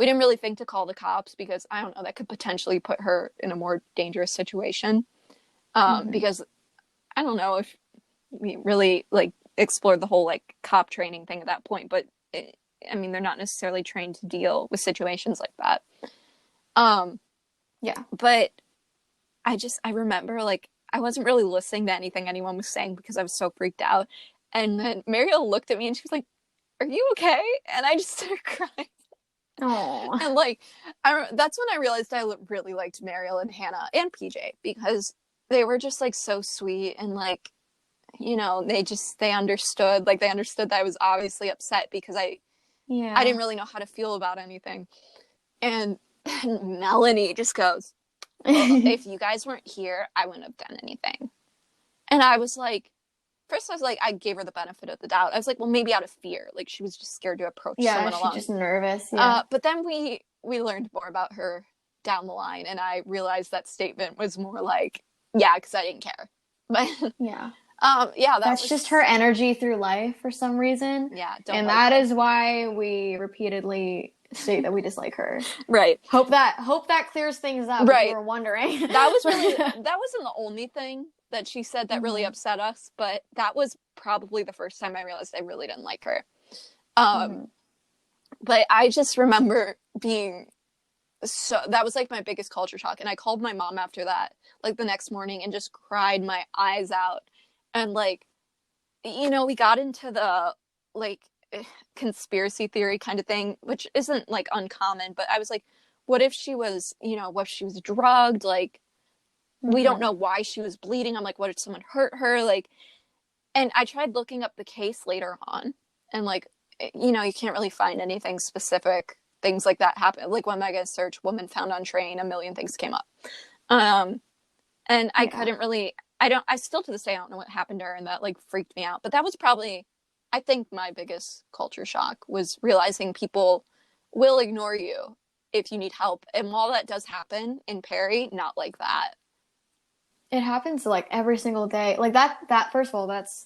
A: didn't really think to call the cops because I don't know, that could potentially put her in a more dangerous situation.
B: Mm-hmm.
A: Because I don't know if we really like explored the whole like cop training thing at that point, but I mean, they're not necessarily trained to deal with situations like that.
B: Yeah.
A: But I remember like I wasn't really listening to anything anyone was saying because I was so freaked out. And then Mariel looked at me and she was like, "Are you okay?" And I just started crying.
B: Oh.
A: And like, that's when I realized I really liked Mariel and Hannah and PJ because they were just like so sweet and like, they understood that I was obviously upset because I
B: Yeah.
A: didn't really know how to feel about anything. And Melanie just goes, "Well, if you guys weren't here, I wouldn't have done anything." And I was like, first I was like, I gave her the benefit of the doubt. I was like, well, maybe out of fear. Like she was just scared to approach
B: Yeah,
A: someone
B: she's
A: alone.
B: just nervous. Yeah.
A: But then we learned more about her down the line, and I realized that statement was more like, yeah, because I didn't care. But
B: Yeah.
A: yeah,
B: That's just her energy through life for some reason.
A: Yeah, don't
B: And
A: like
B: that
A: her.
B: is why we repeatedly state that we dislike her.
A: Right.
B: Hope that clears things up if you
A: Right.
B: were wondering.
A: That wasn't the only thing that she said that really upset us, but that was probably the first time I realized I really didn't like her. But I just remember being that was like my biggest culture shock. And I called my mom after that, like the next morning, and just cried my eyes out. And like, we got into the like conspiracy theory kind of thing, which isn't like uncommon, but I was like, what if she was, what if she was drugged? Like, we don't know why she was bleeding. I'm like, what if someone hurt her? Like, and I tried looking up the case later on, and like, you can't really find anything specific things like that happen. Like when Megan searched "woman found on train," a million things came up. Um, and I
B: Yeah.
A: couldn't really. I still to this day I don't know what happened to her, and that like freaked me out. But that was probably, I think, my biggest culture shock was realizing people will ignore you if you need help. And while that does happen in Perry, not like that.
B: It happens like every single day. Like that first of all, that's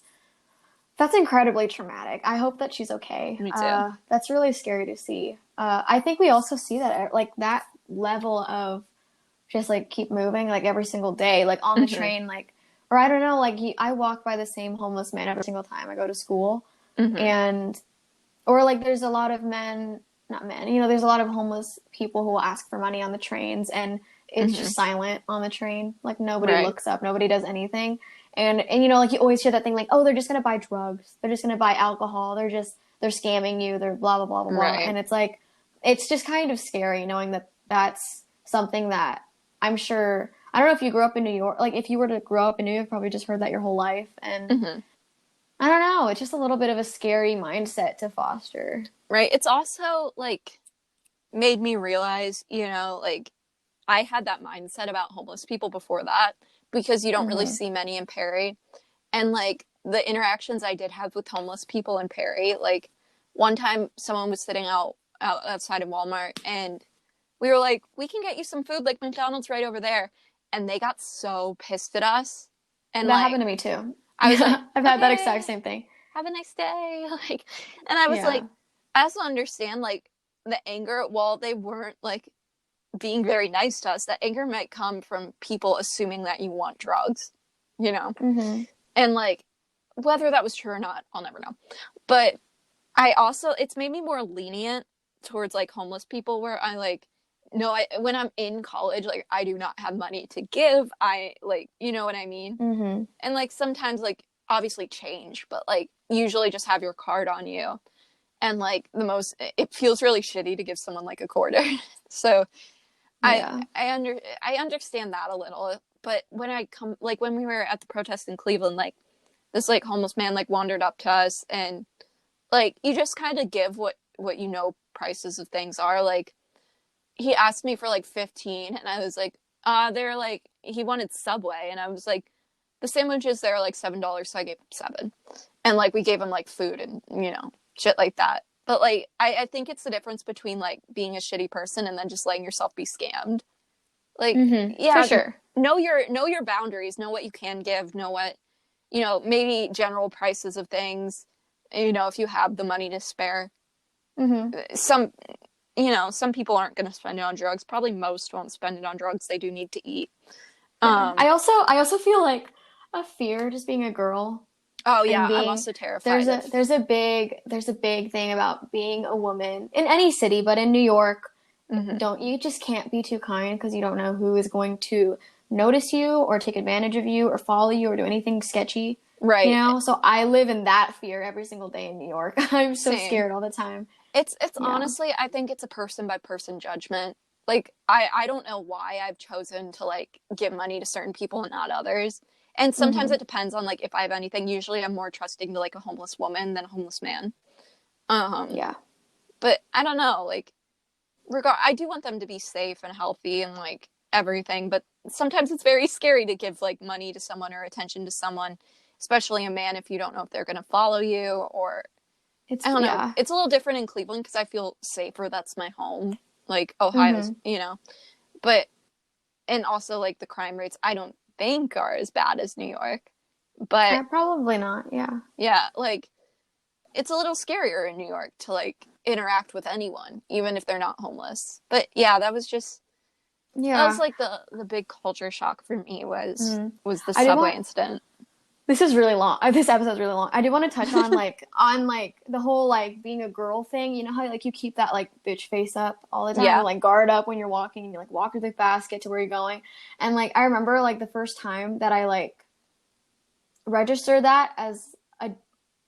B: incredibly traumatic. I hope that she's okay.
A: Me too.
B: That's really scary to see. I think we also see that like that level of just like keep moving like every single day, like on the
A: Mm-hmm.
B: train, like, or I don't know, like I walk by the same homeless man every single time I go to school,
A: Mm-hmm.
B: and or like there's a lot of not men, there's a lot of homeless people who will ask for money on the trains, and it's
A: Mm-hmm.
B: just silent on the train. Like nobody
A: Right.
B: looks up, nobody does anything. And like you always hear that thing like, oh, they're just gonna buy drugs, they're just gonna buy alcohol, they're scamming you, they're blah blah blah blah blah.
A: Right.
B: And it's like it's just kind of scary knowing that that's something that I'm sure I don't know if you grew up in New York. Like if you were to grow up in New York, probably just heard that your whole life. And
A: Mm-hmm.
B: I don't know, it's just a little bit of a scary mindset to foster.
A: Right. It's also like made me realize, like I had that mindset about homeless people before that because you don't really
B: Mm-hmm.
A: see many in Perry. And like the interactions I did have with homeless people in Perry, like one time someone was sitting outside of Walmart and we were like, we can get you some food, like McDonald's right over there. And they got so pissed at us. And
B: That
A: like,
B: happened to me too.
A: I was like,
B: I've had that
A: okay,
B: exact same thing.
A: have a nice day. Like, and I was like,
B: Yeah.
A: I also understand like the anger while they weren't like being very nice to us. That anger might come from people assuming that you want drugs, you know?
B: Mm-hmm.
A: And like, whether that was true or not, I'll never know. But it's made me more lenient towards like homeless people where I like, no, when I'm in college, like I do not have money to give. I like, you know what I mean?
B: Mm-hmm.
A: And like sometimes like obviously change, but like usually just have your card on you. And like it feels really shitty to give someone like a quarter. So I
B: Yeah.
A: I understand that a little, but when we were at the protest in Cleveland, like this like homeless man like wandered up to us and like you just kind of give what prices of things are. Like he asked me for like 15 and I was like, they're like he wanted Subway and I was like the sandwiches there are like $7, so I gave him 7. And like we gave him like food and shit like that. But like I think it's the difference between like being a shitty person and then just letting yourself be scammed. Like
B: Mm-hmm. For
A: yeah,
B: sure.
A: know your boundaries, know what you can give, know what maybe general prices of things, if you have the money to spare.
B: Mm-hmm.
A: Some people aren't going to spend it on drugs. Probably most won't spend it on drugs. They do need to eat.
B: Yeah. I also feel like a fear just being a girl
A: Oh
B: and
A: yeah, I'm
B: being
A: also terrified of.
B: there's a big thing about being a woman in any city, but in New York,
A: Mhm.
B: don't you just can't be too kind because you don't know who is going to notice you or take advantage of you or follow you or do anything sketchy.
A: Right.
B: So I live in that fear every single day in New York. I'm so
A: Same.
B: scared all the time.
A: It's
B: Yeah.
A: honestly, I think it's a person by person judgment. Like I don't know why I've chosen to like give money to certain people and not others. And sometimes
B: Mm-hmm.
A: it depends on like if I have anything. Usually I'm more trusting to like a homeless woman than a homeless man.
B: Yeah.
A: But I don't know, like I do want them to be safe and healthy and like everything, but sometimes it's very scary to give like money to someone or attention to someone, especially a man if you don't know if they're going to follow you or
B: It's
A: I don't know.
B: yeah.
A: It's a little different in Cleveland because I feel safer. That's my home. Like Ohio's,
B: Mm-hmm.
A: but and also like the crime rates I don't think are as bad as New York. But
B: Probably not. Yeah.
A: yeah, like it's a little scarier in New York to like interact with anyone, even if they're not homeless. But yeah, that was
B: Yeah.
A: like the big culture shock for me
B: Mm.
A: was the
B: I did
A: subway
B: want
A: incident.
B: This is really long. This episode's really long. I do want to touch on like the whole like being a girl thing. You know how like you keep that like bitch face up all the time,
A: Yeah.
B: or like guard up when you're walking and you like walk really fast, get to where you're going. And like I remember like the first time that I like registered that as a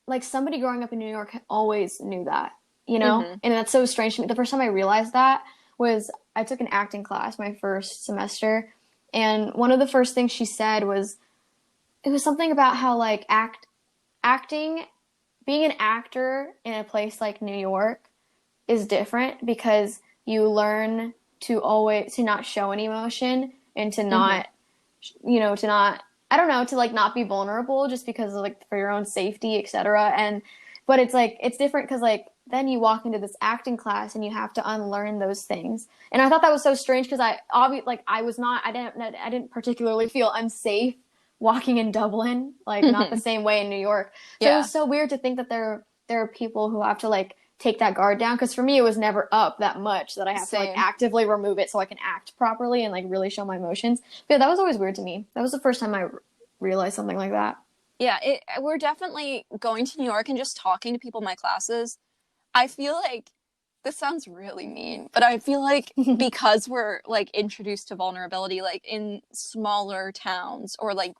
B: like somebody growing up in New York always knew that.
A: Mm-hmm.
B: And that's so strange to me. The first time I realized that was I took an acting class my first semester, and one of the first things she said was it was something about how like acting being an actor in a place like New York is different because you learn to not show any emotion and to not, to not, I don't know, to like not be vulnerable just because of like for your own safety, etc. But it's like, it's different because like then you walk into this acting class and you have to unlearn those things. And I thought that was so strange because I didn't particularly feel unsafe walking in Dublin, like not the same way in New York. So it was so weird to think that there are people who have to like take that guard down, because for me it was never up that much that I have to like actively remove it so I can act properly and like really show my emotions. But yeah, that was always weird to me. That was the first time I realized something like that.
A: Yeah, we're definitely going to New York and just talking to people in my classes. I feel like this sounds really mean, but I feel like because we're like introduced to vulnerability, like in smaller towns or like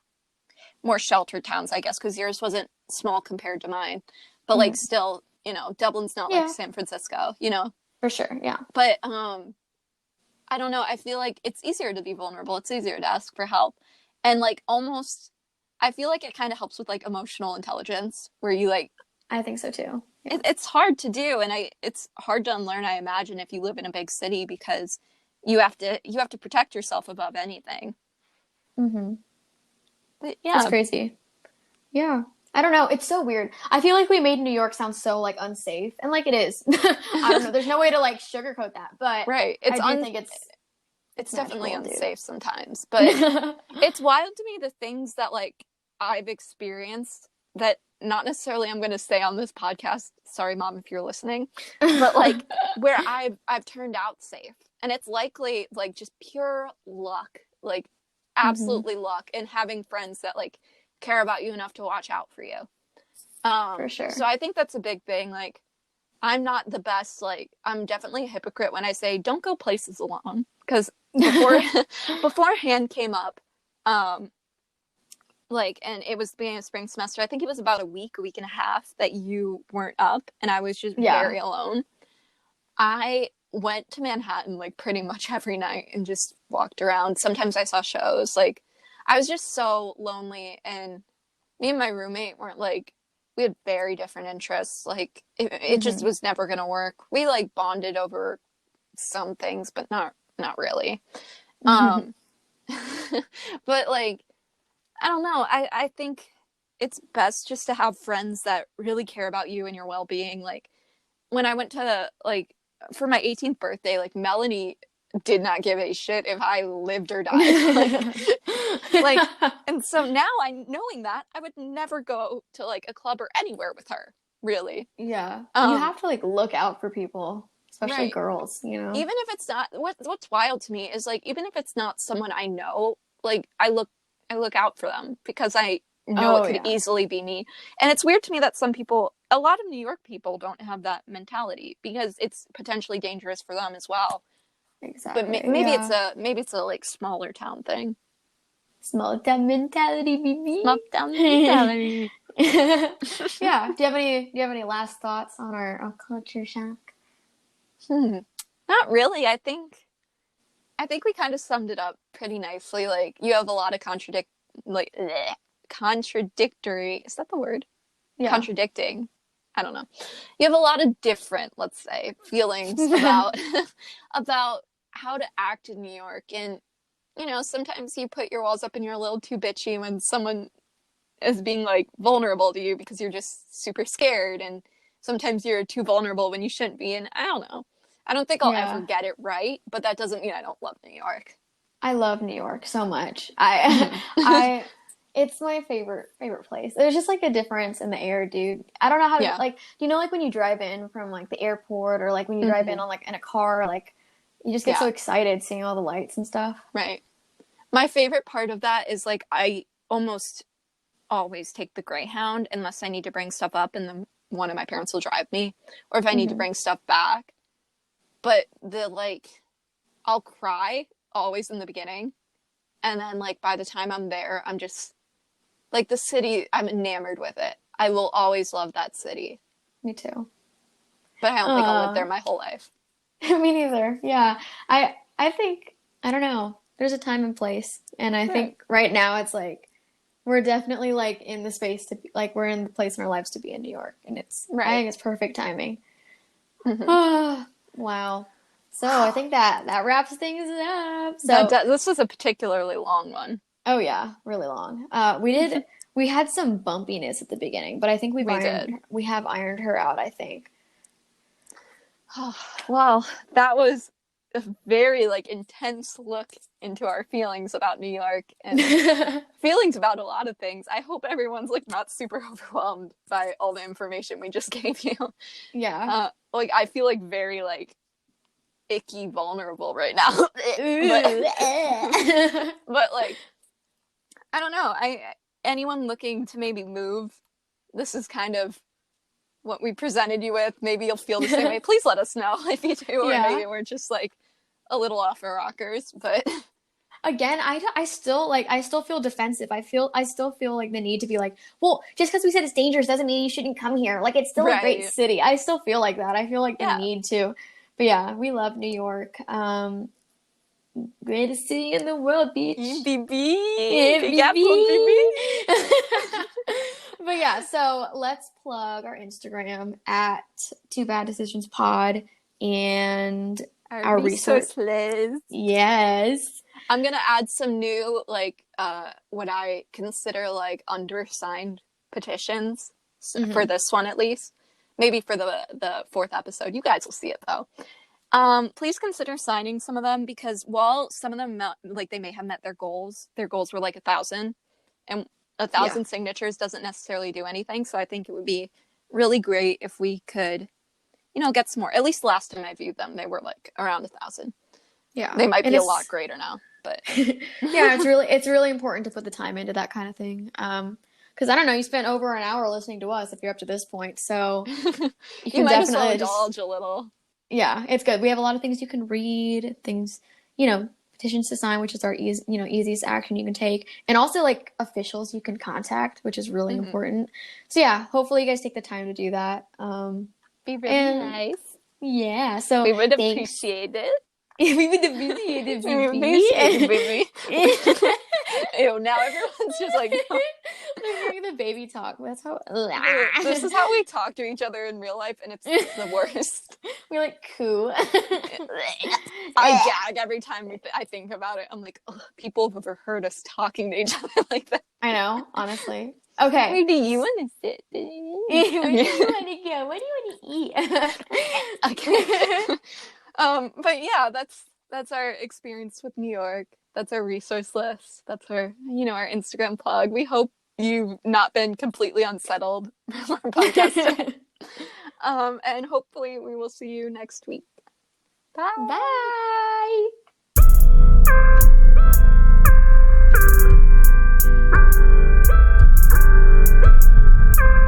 A: more sheltered towns, I guess, because yours wasn't small compared to mine, but like still, Dublin's not like San Francisco,
B: For sure, yeah.
A: But I don't know. I feel like it's easier to be vulnerable. It's easier to ask for help, and like almost, I feel like it kind of helps with like emotional intelligence, where you like.
B: I think so too.
A: Yeah. It's hard to do, and it's hard to unlearn, I imagine, if you live in a big city, because you have to protect yourself above anything. But yeah,
B: it's crazy. Yeah, I don't know. It's so weird. I feel like we made New York sound so like unsafe, and like it is. I don't know. There's no way to like sugarcoat that, but
A: right.
B: I do think
A: it's definitely unsafe sometimes, but it's wild to me the things that like I've experienced that not necessarily I'm going to say on this podcast. Sorry, Mom, if you're listening, but like where I've turned out safe, and it's likely like just pure luck, like absolutely luck, and having friends that like care about you enough to watch out for you.
B: For sure.
A: So I think that's a big thing. Like, I'm not the best. Like, I'm definitely a hypocrite when I say don't go places alone, because beforehand came up, like, and it was the beginning of spring semester. I think it was about a week and a half that you weren't up, and I was just very alone. I went to Manhattan like pretty much every night and just walked around. Sometimes I saw shows. Like, I was just so lonely, and me and my roommate weren't like, we had very different interests. Like, it just was never gonna work. We like bonded over some things, but not really. But like, I don't know. I think it's best just to have friends that really care about you and your well-being. Like, when I went to like for my 18th birthday, like Melanie did not give a shit if I lived or died. Like, and so now knowing that, I would never go to like a club or anywhere with her, really.
B: Yeah. You have to like look out for people, especially girls,
A: Even if it's not, what's wild to me is like, even if it's not someone I know, like I look out for them because I know it could easily be me. And it's weird to me that a lot of New York people don't have that mentality because it's potentially dangerous for them as well.
B: Exactly.
A: But maybe it's a like smaller town thing.
B: Small town mentality, baby.
A: Small town mentality.
B: Yeah. Do you have any last thoughts on our culture shock?
A: Not really. I think we kind of summed it up pretty nicely. Like, you have a lot of contradictory. Is that the word? Yeah. Contradicting. I don't know. You have a lot of different, let's say, feelings about how to act in New York. And, sometimes you put your walls up and you're a little too bitchy when someone is being like vulnerable to you because you're just super scared. And sometimes you're too vulnerable when you shouldn't be. And I don't know. I don't think I'll ever get it right, but that doesn't mean I don't love New York.
B: I love New York so much. It's my favorite place. There's just like a difference in the air, dude. I don't know how to like, like when you drive in from like the airport, or like when you drive in on like in a car, like you just get so excited seeing all the lights and stuff.
A: Right. My favorite part of that is like I almost always take the Greyhound unless I need to bring stuff up, and then one of my parents will drive me, or if I need to bring stuff back. But I'll cry always in the beginning, and then like by the time I'm there, I'm just like, the city, I'm enamored with it. I will always love that city.
B: Me too.
A: But I don't think I'll live there my whole life.
B: Me neither. Yeah. I think, I don't know. There's a time and place. And I think right now it's like, we're definitely like in the space to be, like, we're in the place in our lives to be in New York. And I think it's perfect timing. Wow. So I think that wraps things up. So
A: This was a particularly long one.
B: oh yeah, really long. We had some bumpiness at the beginning, but I think we have ironed her out, I think.
A: Well, that was a very like intense look into our feelings about New York and feelings about a lot of things. I hope everyone's like not super overwhelmed by all the information we just gave you.
B: Yeah.
A: Like I feel like very like icky vulnerable right now. But like I don't know. Anyone looking to maybe move, this is kind of what we presented you with. Maybe you'll feel the same way. Please let us know if you do, or maybe we're just like a little off our rockers. But
B: again, I still feel defensive. I still feel like the need to be like, well, just because we said it's dangerous doesn't mean you shouldn't come here. Like it's still a great city. I still feel like that. I feel like the need to. But yeah, we love New York. Greatest city in the world, bitch. But yeah, so let's plug our Instagram at Two Bad Decisions Pod and our resource list. Yes.
A: I'm gonna add some new like what I consider like undersigned petitions for this one at least. Maybe for the 4th episode. You guys will see it though. Please consider signing some of them because while some of them like they may have met their goals were like 1,000, and 1,000 signatures doesn't necessarily do anything. So I think it would be really great if we could, get some more. At least last time I viewed them, they were like around 1,000.
B: Yeah,
A: they might be a lot greater now, but
B: yeah, it's really important to put the time into that kind of thing. Because I don't know, you spent over an hour listening to us if you're up to this point, so you can
A: might definitely indulge a little.
B: Yeah, it's good. We have a lot of things you can read, things, petitions to sign, which is our easiest action you can take, and also like officials you can contact, which is really important. So yeah, hopefully you guys take the time to do that.
A: Be really nice.
B: Yeah, so
A: we would appreciate it.
B: We would appreciate it,
A: baby. Ew, now everyone's just like
B: they're doing the baby talk. That's how
A: this is how we talk to each other in real life, and it's the worst.
B: We're like, coo.
A: I gag every time I think about it. I'm like, people have ever heard us talking to each other like that.
B: I know, honestly. Okay.
A: Where do you want to sit?
B: Where do you want to go? What do you want to eat?
A: Okay. But yeah, that's our experience with New York. That's our resource list. That's our, our Instagram plug. We hope you've not been completely unsettled from our podcast. And hopefully we will see you next week. Bye.
B: Bye.